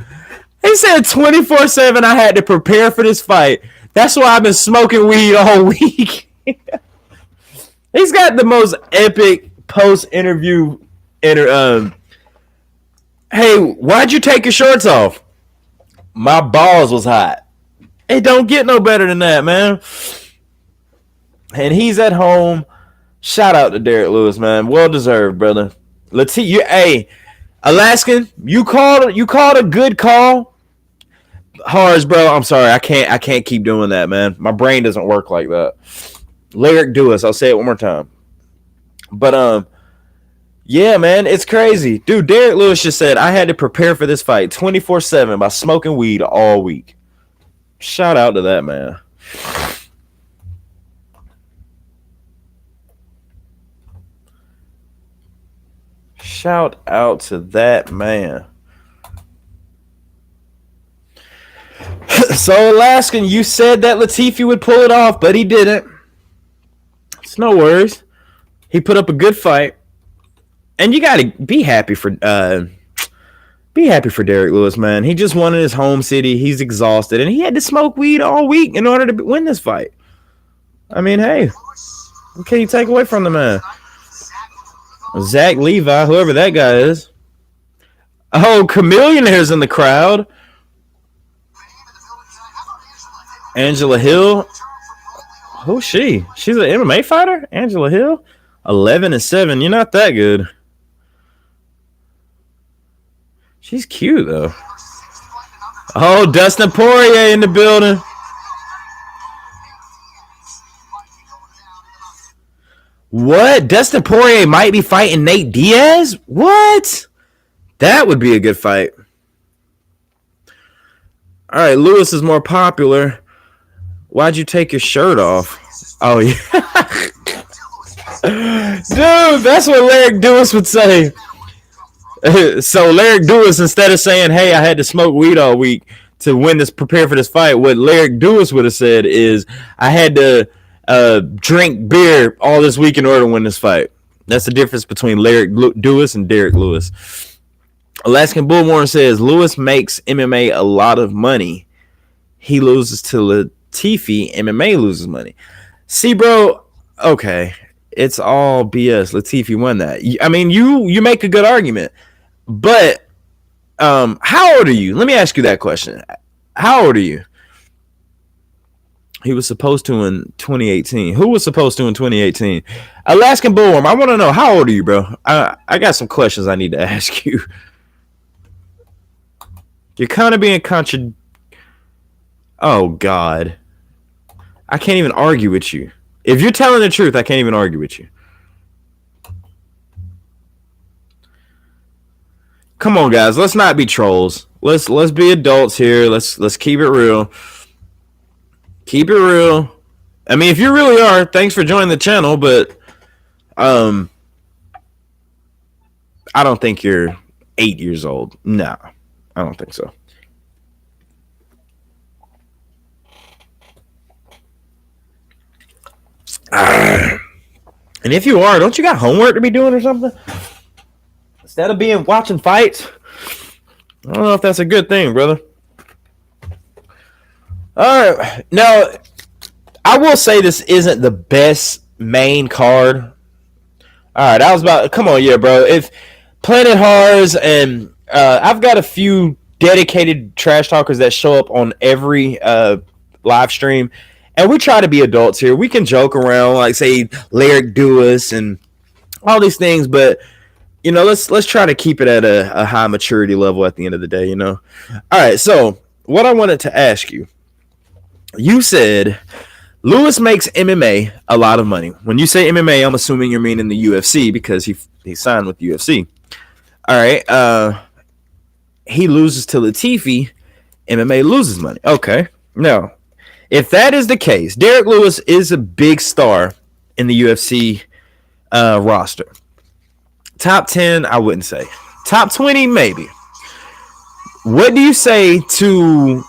He said 24/7 I had to prepare for this fight. That's why I've been smoking weed all week. He's got the most epic post-interview. Hey, why'd you take your shorts off? My balls was hot. It don't get no better than that, man. And he's at home. Shout out to Derek Lewis, man. Well deserved, brother. Hey, Alaskan, you called a good call. Hars, bro. I'm sorry. I can't keep doing that, man. My brain doesn't work like that. Lyric Dewis. I'll say it one more time. But yeah, man, it's crazy. Dude, Derek Lewis just said I had to prepare for this fight 24/7 by smoking weed all week. Shout out to that, man. Shout out to that, man. So, Alaskan, you said that Latifi would pull it off, but he didn't. It's no worries. He put up a good fight. And you gotta be happy for Derek Lewis, man. He just won in his home city. He's exhausted, and he had to smoke weed all week in order to win this fight. I mean, hey, what can you take away from the man? Zach Levi, whoever that guy is. Oh, Chameleonaire's in the crowd. Angela Hill. Who's she? She's an MMA fighter? Angela Hill? 11-7. You're not that good. She's cute, though. Oh, Dustin Poirier in the building. What? Dustin Poirier might be fighting Nate Diaz? What? That would be a good fight. All right, Lewis is more popular. Why'd you take your shirt off? Oh, yeah. Dude, that's what Lyric Dewis would say. So Lyric Dewis, instead of saying, hey, I had to smoke weed all week to prepare for this fight, what Lyric Dewis would have said is, I had to drink beer all this week in order to win this fight. That's the difference between Lyric Dewis and Derek Lewis. Alaskan Bullhorn says, Lewis makes MMA a lot of money. He loses to Latifi. MMA loses money. See, bro, okay. It's all BS. Latifi won that. I mean, you make a good argument. But how old are you? Let me ask you that question. How old are you? He was supposed to in 2018. Who was supposed to in 2018? Alaskan Bullworm, I want to know, how old are you, bro? I got some questions I need to ask you. You're kind of being Oh, God. I can't even argue with you. If you're telling the truth, I can't even argue with you. Come on, guys. Let's not be trolls. Let's be adults here. Let's keep it real. Keep it real. I mean, if you really are, thanks for joining the channel, but I don't think you're 8 years old. No, I don't think so. And if you are, don't you got homework to be doing or something? Instead of watching fights? I don't know if that's a good thing, brother. All right. Now, I will say this isn't the best main card. All right, I was about... Come on, yeah, bro. If Planet Hars and... I've got a few dedicated trash talkers that show up on every live stream. And we try to be adults here. We can joke around, like, say, Lyric Dewis and all these things. But, you know, let's try to keep it at a high maturity level at the end of the day, you know. All right, so what I wanted to ask you. You said Lewis makes MMA a lot of money. When you say MMA, I'm assuming you're meaning the UFC because he signed with the UFC. All right. He loses to Latifi. MMA loses money. Okay. Now, if that is the case, Derek Lewis is a big star in the UFC roster. Top 10, I wouldn't say. Top 20, maybe. What do you say to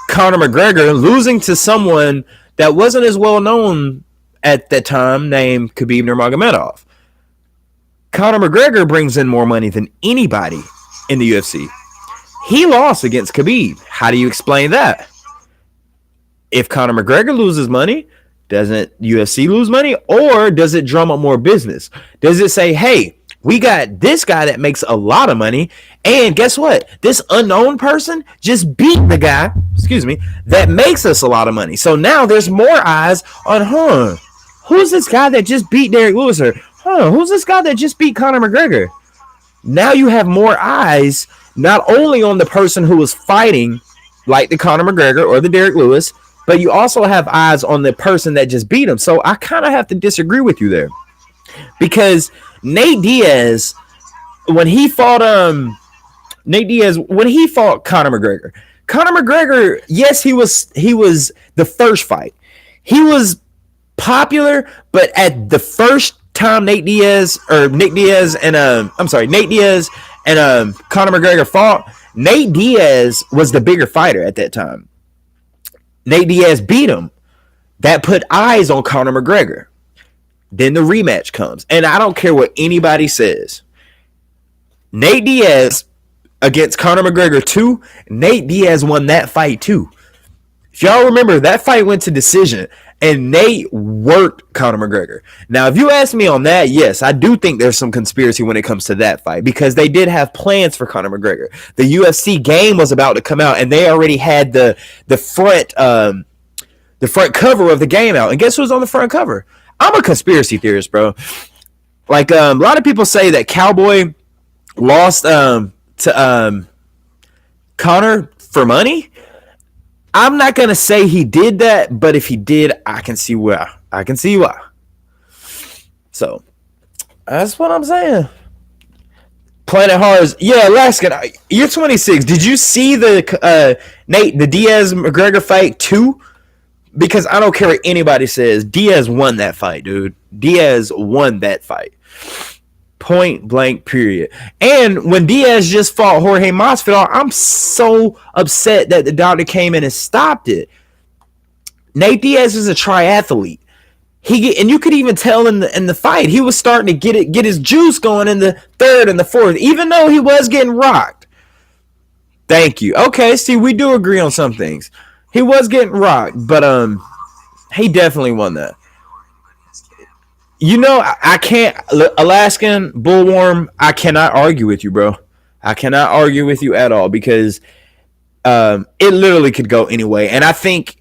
Conor McGregor losing to someone that wasn't as well known at that time named Khabib Nurmagomedov? Conor McGregor brings in more money than anybody in the UFC. He lost against Khabib. How do you explain that? If Conor McGregor loses money, doesn't UFC lose money? Or does it drum up more business? Does it say, hey, we got this guy that makes a lot of money, and guess what? This unknown person just beat the guy, that makes us a lot of money. So now there's more eyes on, who's this guy that just beat Derek Lewis? Or, who's this guy that just beat Conor McGregor? Now you have more eyes, not only on the person who was fighting, like the Conor McGregor or the Derek Lewis, but you also have eyes on the person that just beat him. So I kind of have to disagree with you there. Because Nate Diaz, when he fought Conor McGregor, yes, he was the first fight. He was popular, but at the first time Nate Diaz and Conor McGregor fought, Nate Diaz was the bigger fighter at that time. Nate Diaz beat him. That put eyes on Conor McGregor. Then the rematch comes. And I don't care what anybody says. Nate Diaz against Conor McGregor 2, Nate Diaz won that fight too. If y'all remember, that fight went to decision, and Nate worked Conor McGregor. Now, if you ask me on that, yes, I do think there's some conspiracy when it comes to that fight, because they did have plans for Conor McGregor. The UFC game was about to come out, and they already had the front cover of the game out. And guess who's on the front cover? I'm a conspiracy theorist, bro. Like, a lot of people say that Cowboy lost to Conor for money. I'm not going to say he did that, but if he did, I can see why. So, that's what I'm saying. Planet Horrors. Yeah, Alaskan, you're 26. Did you see the Diaz McGregor fight 2? Because I don't care what anybody says. Diaz won that fight, dude. Diaz won that fight. Point blank, period. And when Diaz just fought Jorge Masvidal, I'm so upset that the doctor came in and stopped it. Nate Diaz is a triathlete. And you could even tell in the fight, he was starting to get his juice going in the third and the fourth, even though he was getting rocked. Thank you. Okay, see, we do agree on some things. He was getting rocked, but he definitely won that. You know, I can't, Alaskan Bullworm, I cannot argue with you, bro. I cannot argue with you at all, because it literally could go anyway. And I think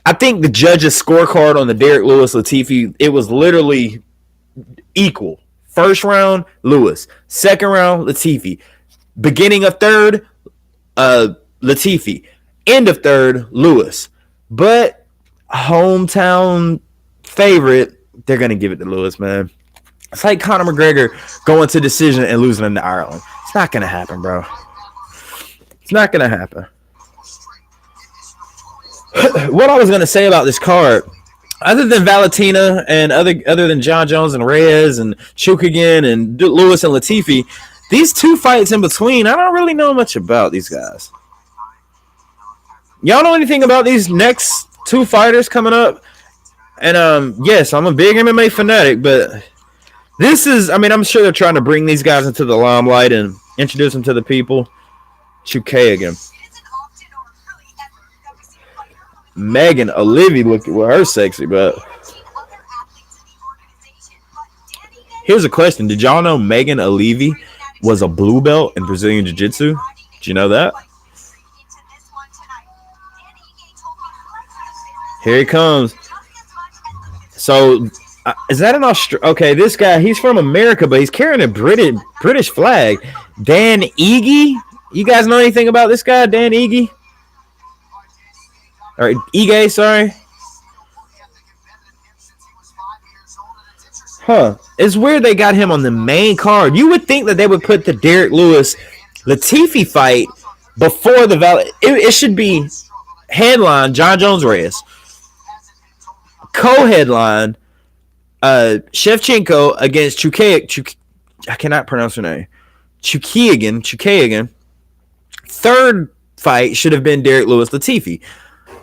the judge's scorecard on the Derek Lewis Latifi, it was literally equal. First round, Lewis. Second round, Latifi. Beginning of third, Latifi. End of third, Lewis. But hometown favorite, they're going to give it to Lewis, man. It's like Conor McGregor going to decision and losing into Ireland. It's not going to happen, bro. It's not going to happen. What I was going to say about this card, other than Valentina and other than John Jones and Reyes and Chukagian and Lewis and Latifi, these two fights in between, I don't really know much about these guys. Y'all know anything about these next two fighters coming up? And yes, I'm a big MMA fanatic, but this is, I'm sure they're trying to bring these guys into the limelight and introduce them to the people. Chukagian. Megan Olivia, look at her sexy butt. Here's a question. Did y'all know Megan Olivia was a blue belt in Brazilian Jiu-Jitsu? Did you know that? Here he comes. So, is that an Australia? Okay, this guy, he's from America, but he's carrying a British flag. Dan Ige? You guys know anything about this guy, Dan Ige? Or Ige, sorry. It's weird they got him on the main card. You would think that they would put the Derek Lewis Latifi fight before the it should be headline John Jones Reyes. Co-headline Shevchenko against I cannot pronounce her name. Chukagian. Third fight should have been Derek Lewis Latifi.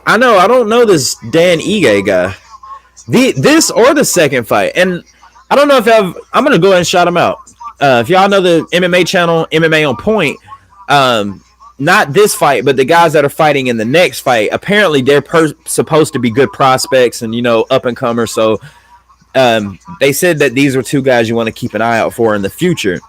I don't know this Dan Ige guy. This or the second fight. And I don't know if I'm going to go ahead and shout him out. If y'all know the MMA channel, MMA on Point, not this fight, but the guys that are fighting in the next fight, apparently they're supposed to be good prospects and, up and comers. So they said that these were two guys you want to keep an eye out for in the future.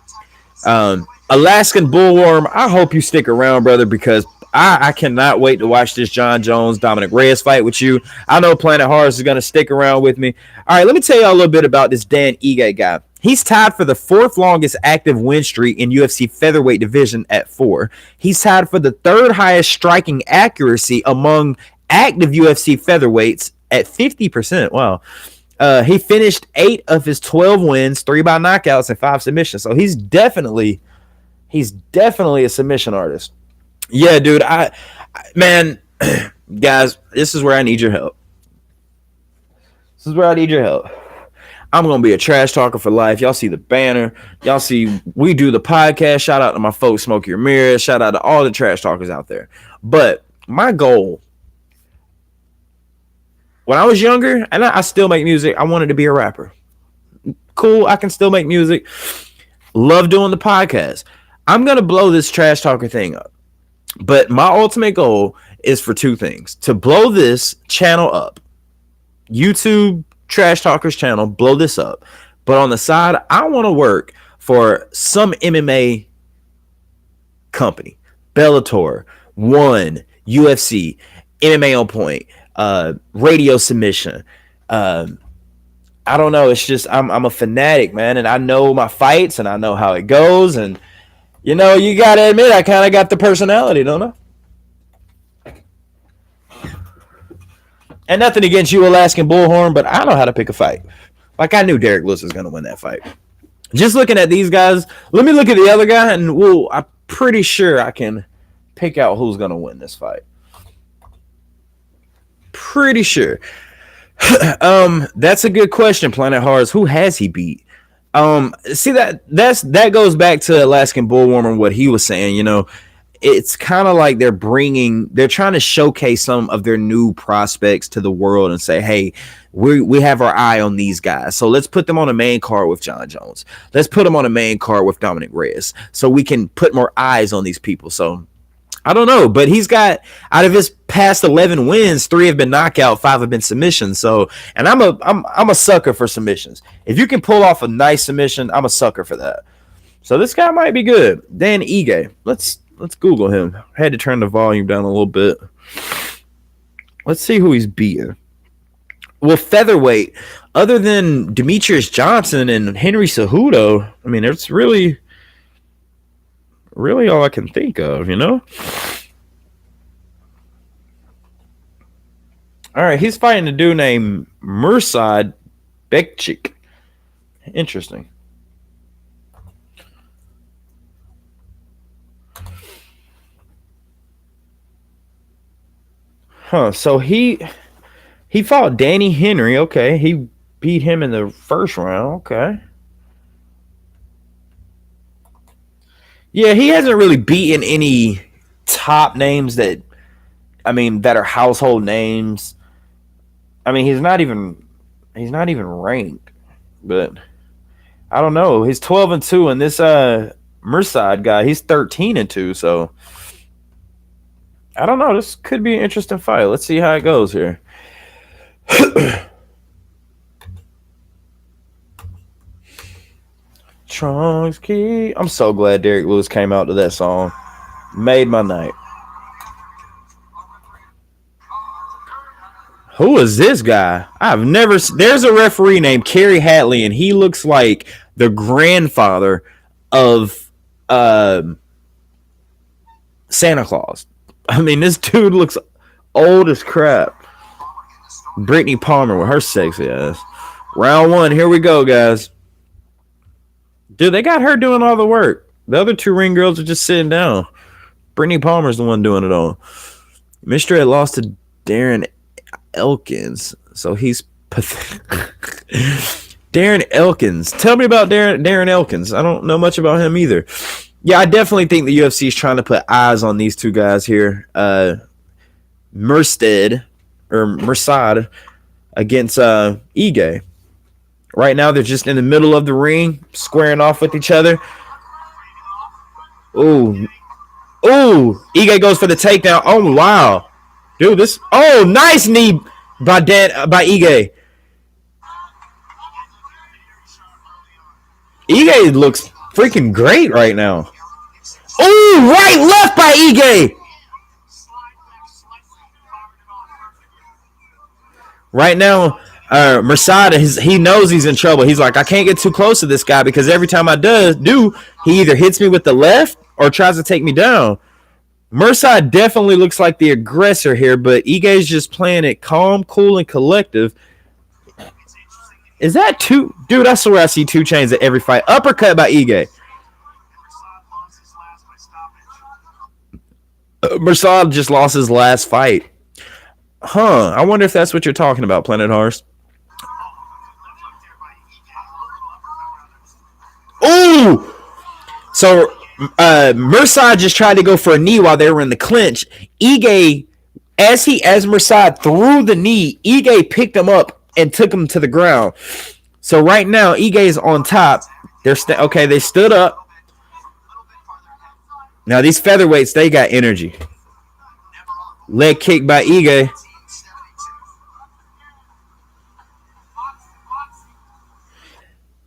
Alaskan Bullworm, I hope you stick around, brother, because I cannot wait to watch this Jon Jones Dominic Reyes fight with you. I know Planet Horrors is going to stick around with me. All right, let me tell you a little bit about this Dan Ige guy. He's tied for the 4th longest active win streak in UFC featherweight division at 4. He's tied for the 3rd highest striking accuracy among active UFC featherweights at 50%. Wow. He finished 8 of his 12 wins, 3 by knockouts and 5 submissions. So he's definitely a submission artist. Yeah, dude. Man, guys, this is where I need your help. I'm going to be a trash talker for life. Y'all see the banner. Y'all see we do the podcast. Shout out to my folks, Smokey Ramirez. Shout out to all the trash talkers out there. But my goal, when I was younger, and I still make music, I wanted to be a rapper. Cool, I can still make music. Love doing the podcast. I'm going to blow this trash talker thing up. But my ultimate goal is for 2 things. To blow this channel up. YouTube Trash Talkers channel, blow this up. But on the side, I want to work for some MMA company. Bellator, One, UFC, MMA on Point, Radio Submission. I don't know. It's just I'm a fanatic, man, and I know my fights and I know how it goes. And you gotta admit, I kind of got the personality, don't I? And nothing against you, Alaskan Bullhorn, but I know how to pick a fight. Like, I knew Derek Lewis was going to win that fight. Just looking at these guys, let me look at the other guy, and I'm pretty sure I can pick out who's going to win this fight. Pretty sure. That's a good question, Planet Horrors. Who has he beat? See, that goes back to Alaskan Bullworm and what he was saying, It's kind of like they're trying to showcase some of their new prospects to the world and say, hey, we have our eye on these guys. So let's put them on a main card with Jon Jones. Let's put them on a main card with Dominic Reyes so we can put more eyes on these people. So I don't know, but he's got, out of his past 11 wins, 3 have been knockout, 5 have been submissions. So, and I'm a sucker for submissions. If you can pull off a nice submission, I'm a sucker for that. So this guy might be good. Dan Ige. Let's Google him. I had to turn the volume down a little bit. Let's see who he's beating. Well, featherweight, other than Demetrius Johnson and Henry Cejudo, I mean, it's really all I can think of, All right, he's fighting a dude named Mirsad Bekchik. Interesting. Huh, so he fought Danny Henry. Okay, he beat him in the first round. Okay. Yeah, he hasn't really beaten any top names that are household names. I mean, he's not even ranked. But I don't know. He's 12-2, and this Mirsad guy, he's 13-2, so I don't know. This could be an interesting fight. Let's see how it goes here. Trunks key. I'm so glad Derek Lewis came out to that song. Made my night. Who is this guy? There's a referee named Kerry Hatley, and he looks like the grandfather of Santa Claus. I mean, this dude looks old as crap. Brittany Palmer with her sexy ass. Round 1, here we go, guys. Dude, they got her doing all the work. The other 2 ring girls are just sitting down. Brittany Palmer's the one doing it all. Mystery had lost to Darren Elkins, so he's Darren Elkins. Tell me about Darren Elkins. I don't know much about him either. Yeah, I definitely think the UFC is trying to put eyes on these 2 guys here. Mirsad against Ige. Right now, they're just in the middle of the ring, squaring off with each other. Oh, Ooh, Ige goes for the takedown. Oh, wow. Dude, this. Oh, nice knee by Ige. Ige looks freaking great right now. Ooh, right left by Ige. Right now, Mercado, he knows he's in trouble. He's like, I can't get too close to this guy because every time I do, he either hits me with the left or tries to take me down. Mercado definitely looks like the aggressor here, but Ige's just playing it calm, cool, and collective. Is that two? Dude, I swear I see 2 Chainz at every fight. Uppercut by Ige. Mercado just lost his last fight. Huh. I wonder if that's what you're talking about, Planet Horse. Ooh! So, Mercado just tried to go for a knee while they were in the clinch. Ige, as Mercado threw the knee, Ige picked him up and took him to the ground. So right now, Ige is on top. Okay, they stood up. Now these featherweights, they got energy. Leg kick by Ige.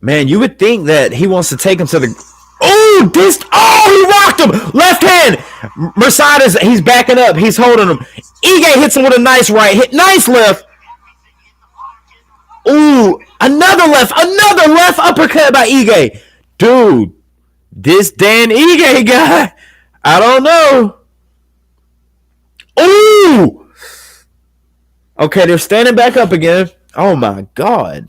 Man, you would think that he wants to take him to the... Oh, he rocked him! Left hand! Mercedes, he's backing up. He's holding him. Ige hits him with a nice right hit. Nice left. Ooh, another left uppercut by Ige. Dude, this Dan Ige guy, I don't know. Ooh! Okay, they're standing back up again. Oh, my God.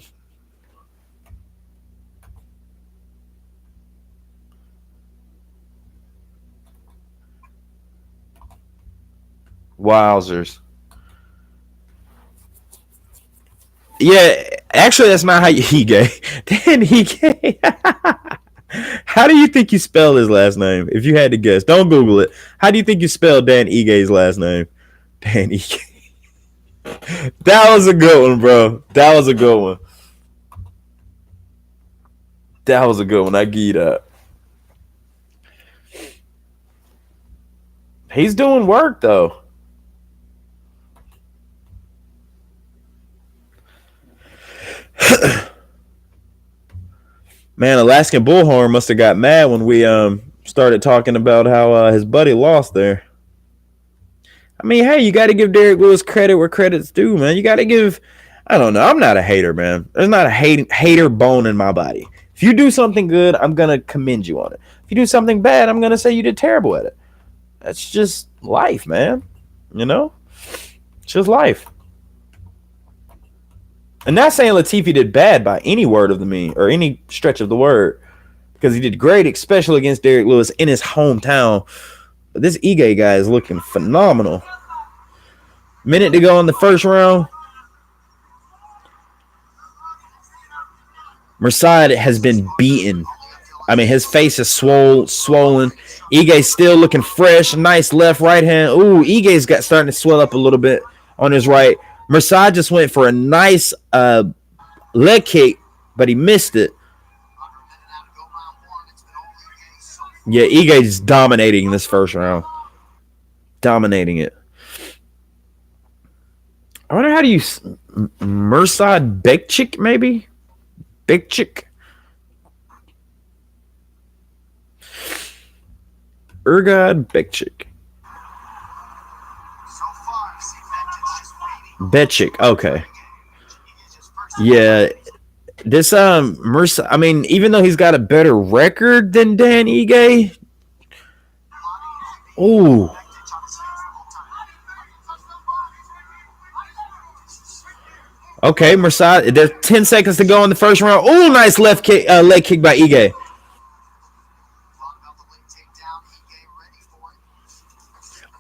Wowzers. Yeah, actually, that's not how you Ige. Dan Ige. How do you think you spell his last name? If you had to guess, don't Google it. How do you think you spell Dan Ige's last name? Dan Ige. That was a good one, bro. That was a good one. I give you that. He's doing work, though. Man, Alaskan Bullhorn must have got mad when we started talking about how his buddy lost there. I mean, hey, you got to give Derek Lewis credit where credit's due, man. You got to give... I don't know. I'm not a hater, man. There's not a hater bone in my body. If you do something good, I'm going to commend you on it. If you do something bad, I'm going to say you did terrible at it. That's just life, man. You know? It's just life. And not saying Latifi did bad by any word of the mean or any stretch of the word, because he did great, especially against Derek Lewis in his hometown. But this Ige guy is looking phenomenal. Minute to go in the first round. Mercado has been beaten. I mean, his face is swollen. Ige's still looking fresh. Nice left, right hand. Ooh, Ige's got starting to swell up a little bit on his right. Mercado just went for a nice leg kick, but he missed it. Yeah, Ige's dominating this first round. Dominating it. I wonder how do you... Mercado Bekchik, maybe? Bekchik? Urgad Bekchik. Betchik, okay. Yeah. This Mercer, I mean, even though he's got a better record than Dan Ige. Ooh. Okay, Mercer, there's 10 seconds to go in the first round. Ooh, nice left kick, leg kick by Ige.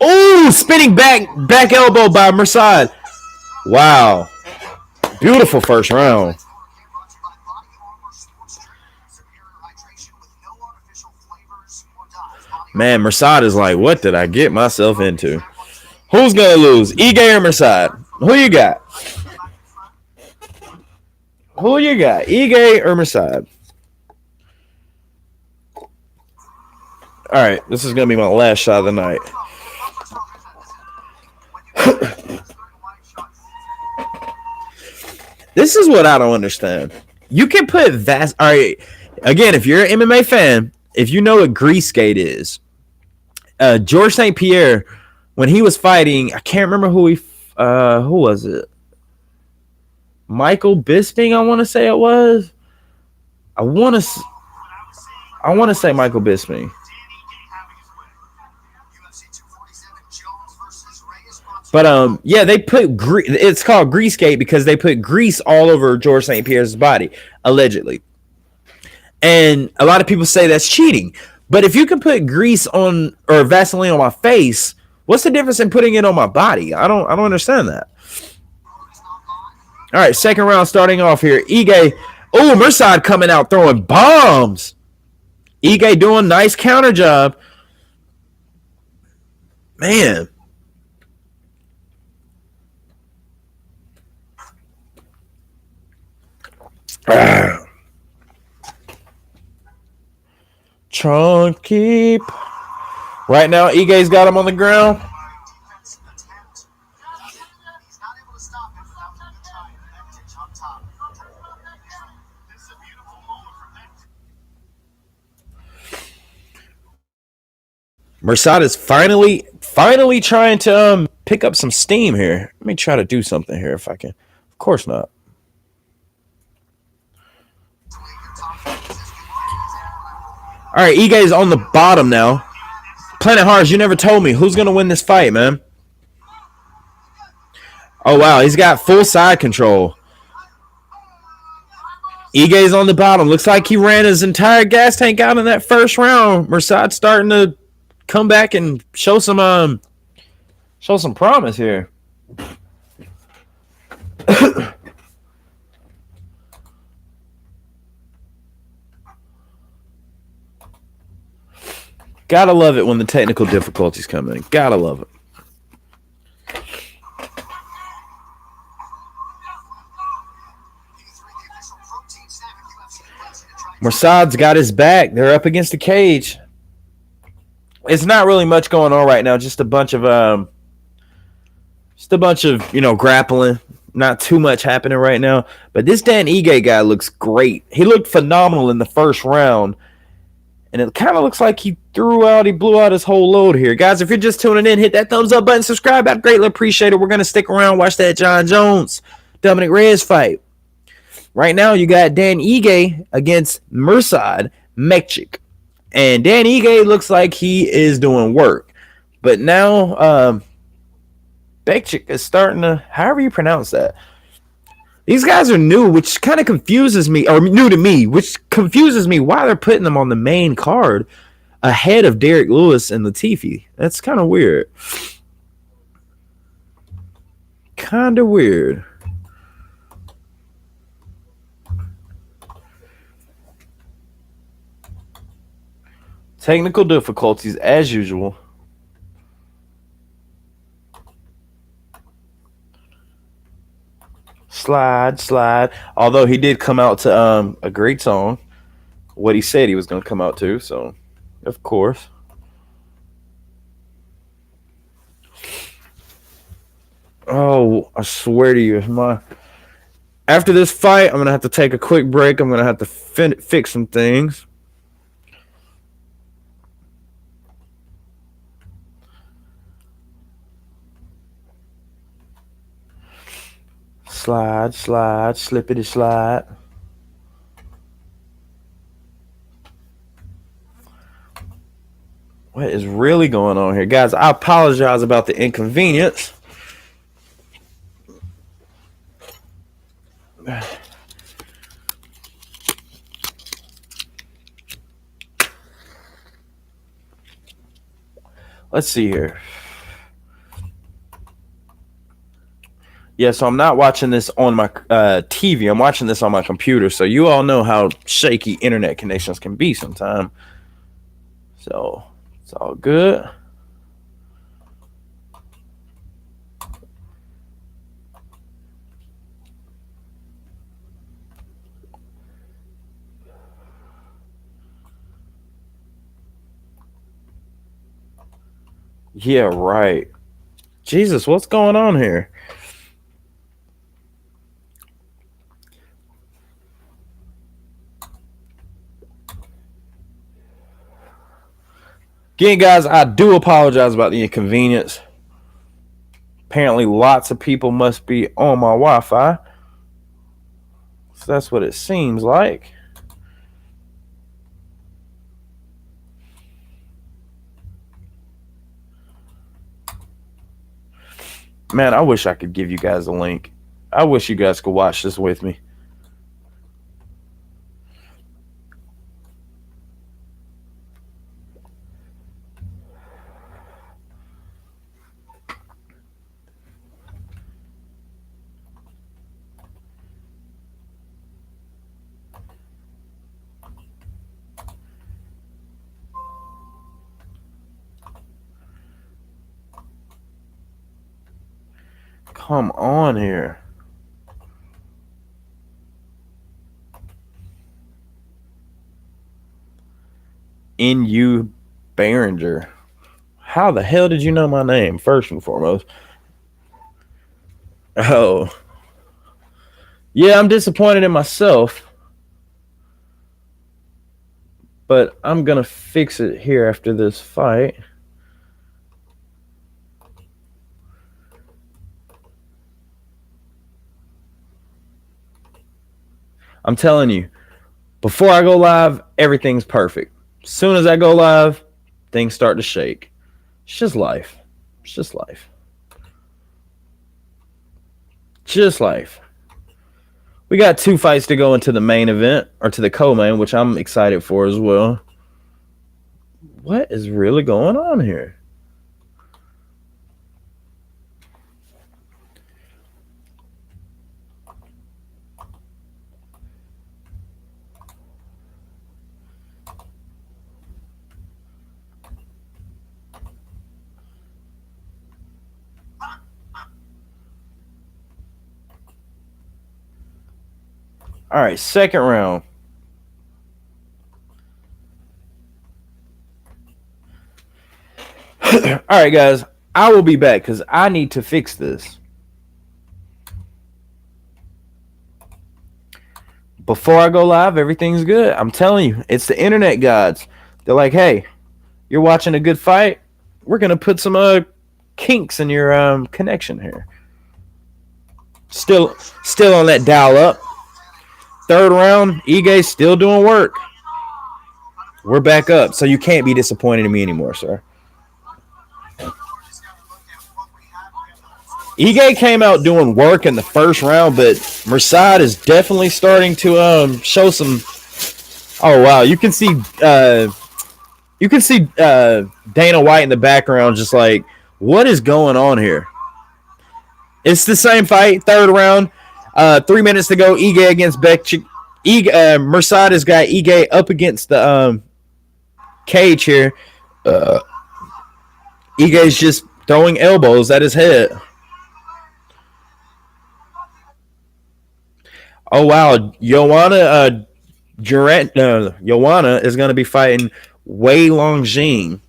Ooh, spinning back elbow by Mercer. Wow. Beautiful first round. Man, Mercado is like, what did I get myself into? Who's going to lose? Ige or Mercado? Who you got? Who you got? Ige or Mercado? All right, this is gonna be my last shot of the night. This is what I don't understand. You can put vast. All right, again, if you're an MMA fan, if you know what grease skate is, George St. Pierre, when he was fighting, I can't remember who was it? Michael Bisping, I want to say it was. I want to say Michael Bisping. But yeah, they put it's called grease skate because they put grease all over George St. Pierre's body, allegedly. And a lot of people say that's cheating. But if you can put grease on or Vaseline on my face, what's the difference in putting it on my body? I don't understand that. All right, second round starting off here. Ige, Mursad coming out throwing bombs. Ige doing nice counter job. Man. Trunk keep. Right now, Ige's got him on the ground. Mursad is finally trying to pick up some steam here. Let me try to do something here if I can. Of course not. All right, Ige's on the bottom now. Planet Hearts, you never told me. Who's going to win this fight, man? Oh, wow. He's got full side control. Ige's on the bottom. Looks like he ran his entire gas tank out in that first round. Mursad's starting to come back and show some promise here. Gotta love it when the technical difficulties come in. Gotta love it. Mursad's got his back. They're up against the cage. It's not really much going on right now. Just a bunch of grappling. Not too much happening right now. But this Dan Ige guy looks great. He looked phenomenal in the first round. And it kind of looks like he blew out his whole load here. Guys, if you're just tuning in, hit that thumbs up button, subscribe. I'd greatly appreciate it. We're going to stick around, watch that Jon Jones, Dominic Reyes fight. Right now, you got Dan Ige against Mursad Mekchik. And Dan Ige looks like he is doing work. But now, Mekchik is starting to, however you pronounce that. These guys are new, which kind of confuses me, or new to me, which confuses me why they're putting them on the main card ahead of Derek Lewis and Latifi. That's kind of weird. Kind of weird. Technical difficulties as usual. Slide. Although he did come out to a great song. What he said he was going to come out to. So, of course. Oh, I swear to you. After this fight, I'm going to have to take a quick break. I'm going to have to fix some things. Slide, slippity slide. What is really going on here? Guys, I apologize about the inconvenience. Let's see here. Yeah, so I'm not watching this on my TV. I'm watching this on my computer. So you all know how shaky internet connections can be sometimes. So it's all good. Yeah, right. Jesus, what's going on here? Again, guys, I do apologize about the inconvenience. Apparently, lots of people must be on my Wi-Fi. So that's what it seems like. Man, I wish I could give you guys a link. I wish you guys could watch this with me. Come on here. N.U. Behringer. How the hell did you know my name, first and foremost? Oh. Yeah, I'm disappointed in myself. But I'm going to fix it here after this fight. I'm telling you, before I go live, everything's perfect. As soon as I go live, things start to shake. It's just life. It's just life. Just life. We got 2 fights to go into the main event, or to the co-main, which I'm excited for as well. What is really going on here? All right, second round. All right, guys. I will be back because I need to fix this. Before I go live, everything's good. I'm telling you, it's the internet gods. They're like, hey, you're watching a good fight. We're going to put some kinks in your connection here. Still on that dial up. Third round, Ige's still doing work. We're back up, so you can't be disappointed in me anymore, sir. Ige came out doing work in the first round, but Mursad is definitely starting to show some. Oh wow, you can see Dana White in the background, just like, what is going on here? It's the same fight, third round, 3 minutes to go. Ige against Bekchik. Mursad has got Ige up against the cage here. Ige's just throwing elbows at his head. Oh wow, Joanna Joanna is going to be fighting Wei Longjing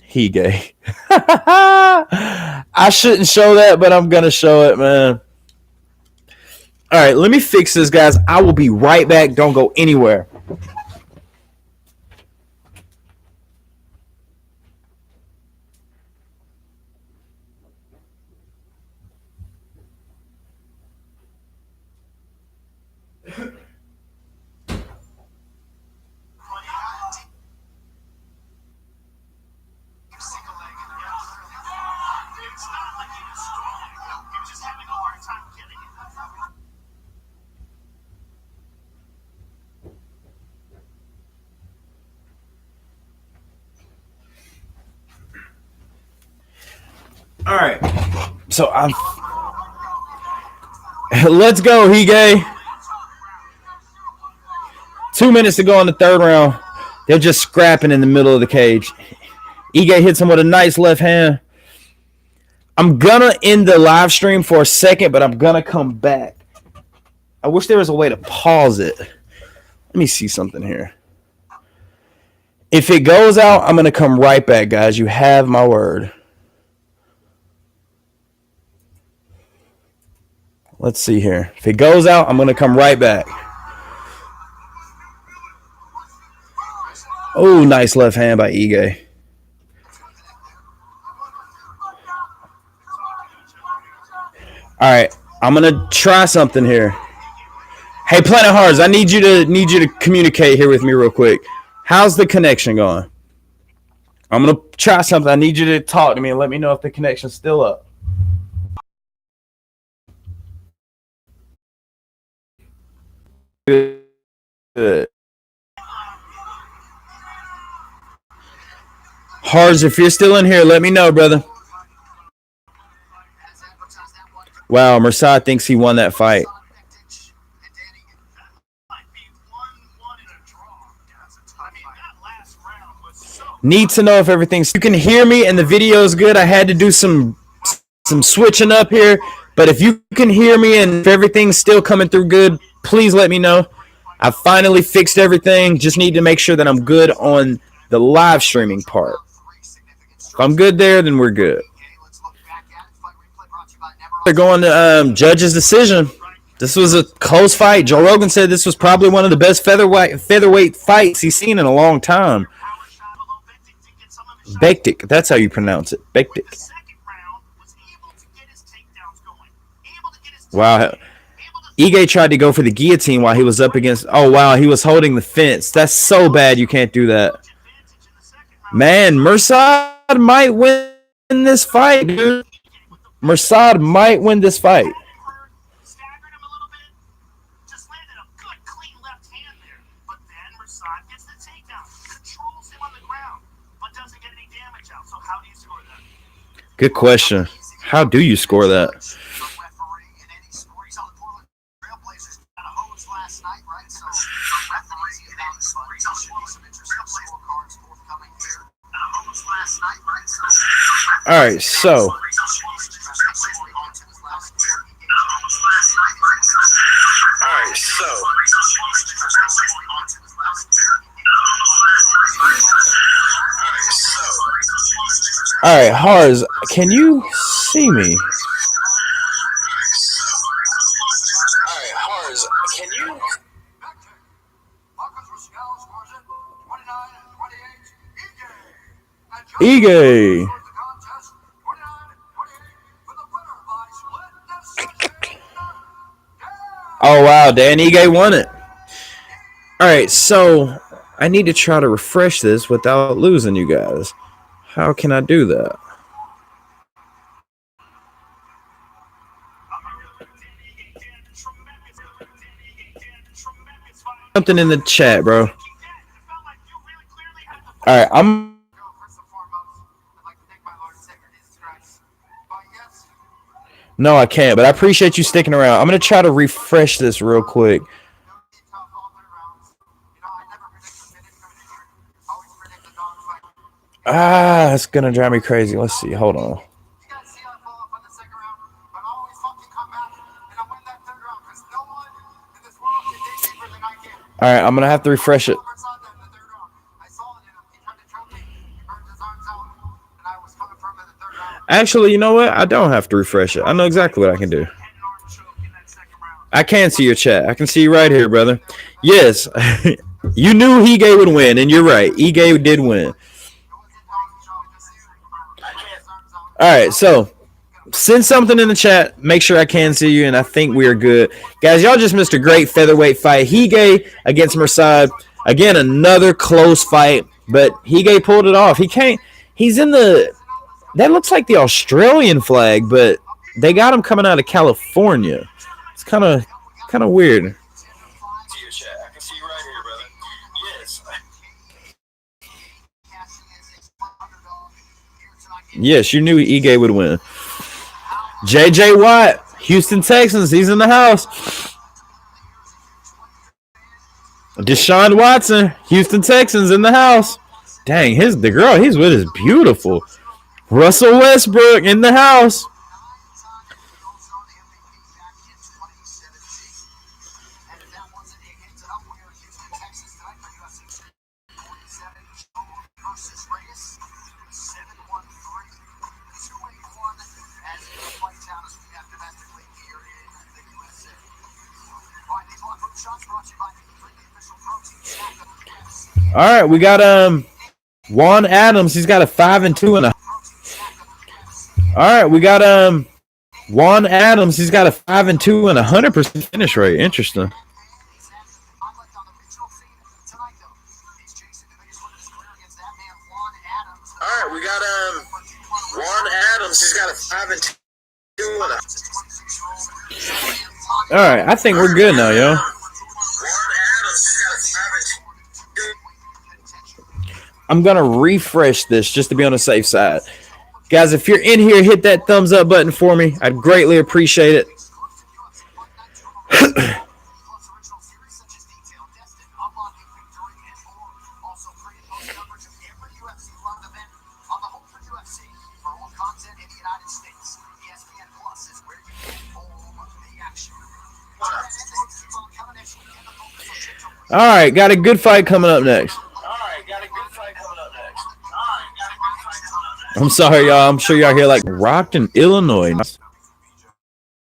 Hige. I shouldn't show that, but I'm going to show it, man. All right, let me fix this, guys. I will be right back. Don't go anywhere. All right, so I'm. Let's go, Hige. 2 minutes to go in the third round. They're just scrapping in the middle of the cage. Ige hits him with a nice left hand. I'm gonna end the live stream for a second, but I'm gonna come back. I wish there was a way to pause it. Let me see something here. If it goes out, I'm gonna come right back, guys. You have my word. Let's see here. If it goes out, I'm going to come right back. Oh, nice left hand by Ige. All right, I'm going to try something here. Hey, Planet Hearts, I need you to communicate here with me real quick. How's the connection going? I'm going to try something. I need you to talk to me and let me know if the connection's still up. Good. Hars, if you're still in here, let me know, brother. Wow, Mursad thinks he won that fight. Need to know if everything's... You can hear me and the video is good. I had to do some switching up here. But if you can hear me and if everything's still coming through good, please let me know. I finally fixed everything. Just need to make sure that I'm good on the live streaming part. If I'm good there, then we're good. They're going to judge's decision. This was a close fight. Joe Rogan said this was probably one of the best featherweight fights he's seen in a long time. Bektik, that's how you pronounce it. Bektik. Wow. Ige tried to go for the guillotine while he was up against... Oh, wow, he was holding the fence. That's so bad you can't do that. Man, Mursad might win this fight, dude. Mursad might win this fight. Good question. How do you score that? All right, so all right, Hars, can you see me? Ige. Oh, wow, Dan Ige won it. All right, so I need to try to refresh this without losing you guys. How can I do that? Something in the chat, bro. All right, I'm... No, I can't, but I appreciate you sticking around. I'm going to try to refresh this real quick. It's going to drive me crazy. Let's see. Hold on. All right, I'm going to have to refresh it. Actually, you know what? I don't have to refresh it. I know exactly what I can do. I can see your chat. I can see you right here, brother. Yes, you knew Ige would win, and you're right. Ige did win. All right, so send something in the chat. Make sure I can see you, and I think we are good. Guys, y'all just missed a great featherweight fight. Ige against Mursad. Again, another close fight, but Ige pulled it off. He's in the... That looks like the Australian flag, but they got him coming out of California. It's kind of weird. Yes, you knew Ige would win. JJ Watt, Houston Texans, he's in the house. Deshaun Watson, Houston Texans in the house. Dang, the girl he's with is beautiful. Russell Westbrook in the house. All right, we got Juan Adams. He's got a 5-2 and a. All right, we got Juan Adams. He's got a 5-2 and 100% finish rate. Interesting. All right, we got Juan Adams. He's got a 5-2 and a. All right, I think we're good now, yo. I'm going to refresh this just to be on the safe side. Guys, if you're in here, hit that thumbs up button for me. I'd greatly appreciate it. All right, got a good fight coming up next. I'm sorry, y'all. I'm sure y'all hear like Rockton, Illinois.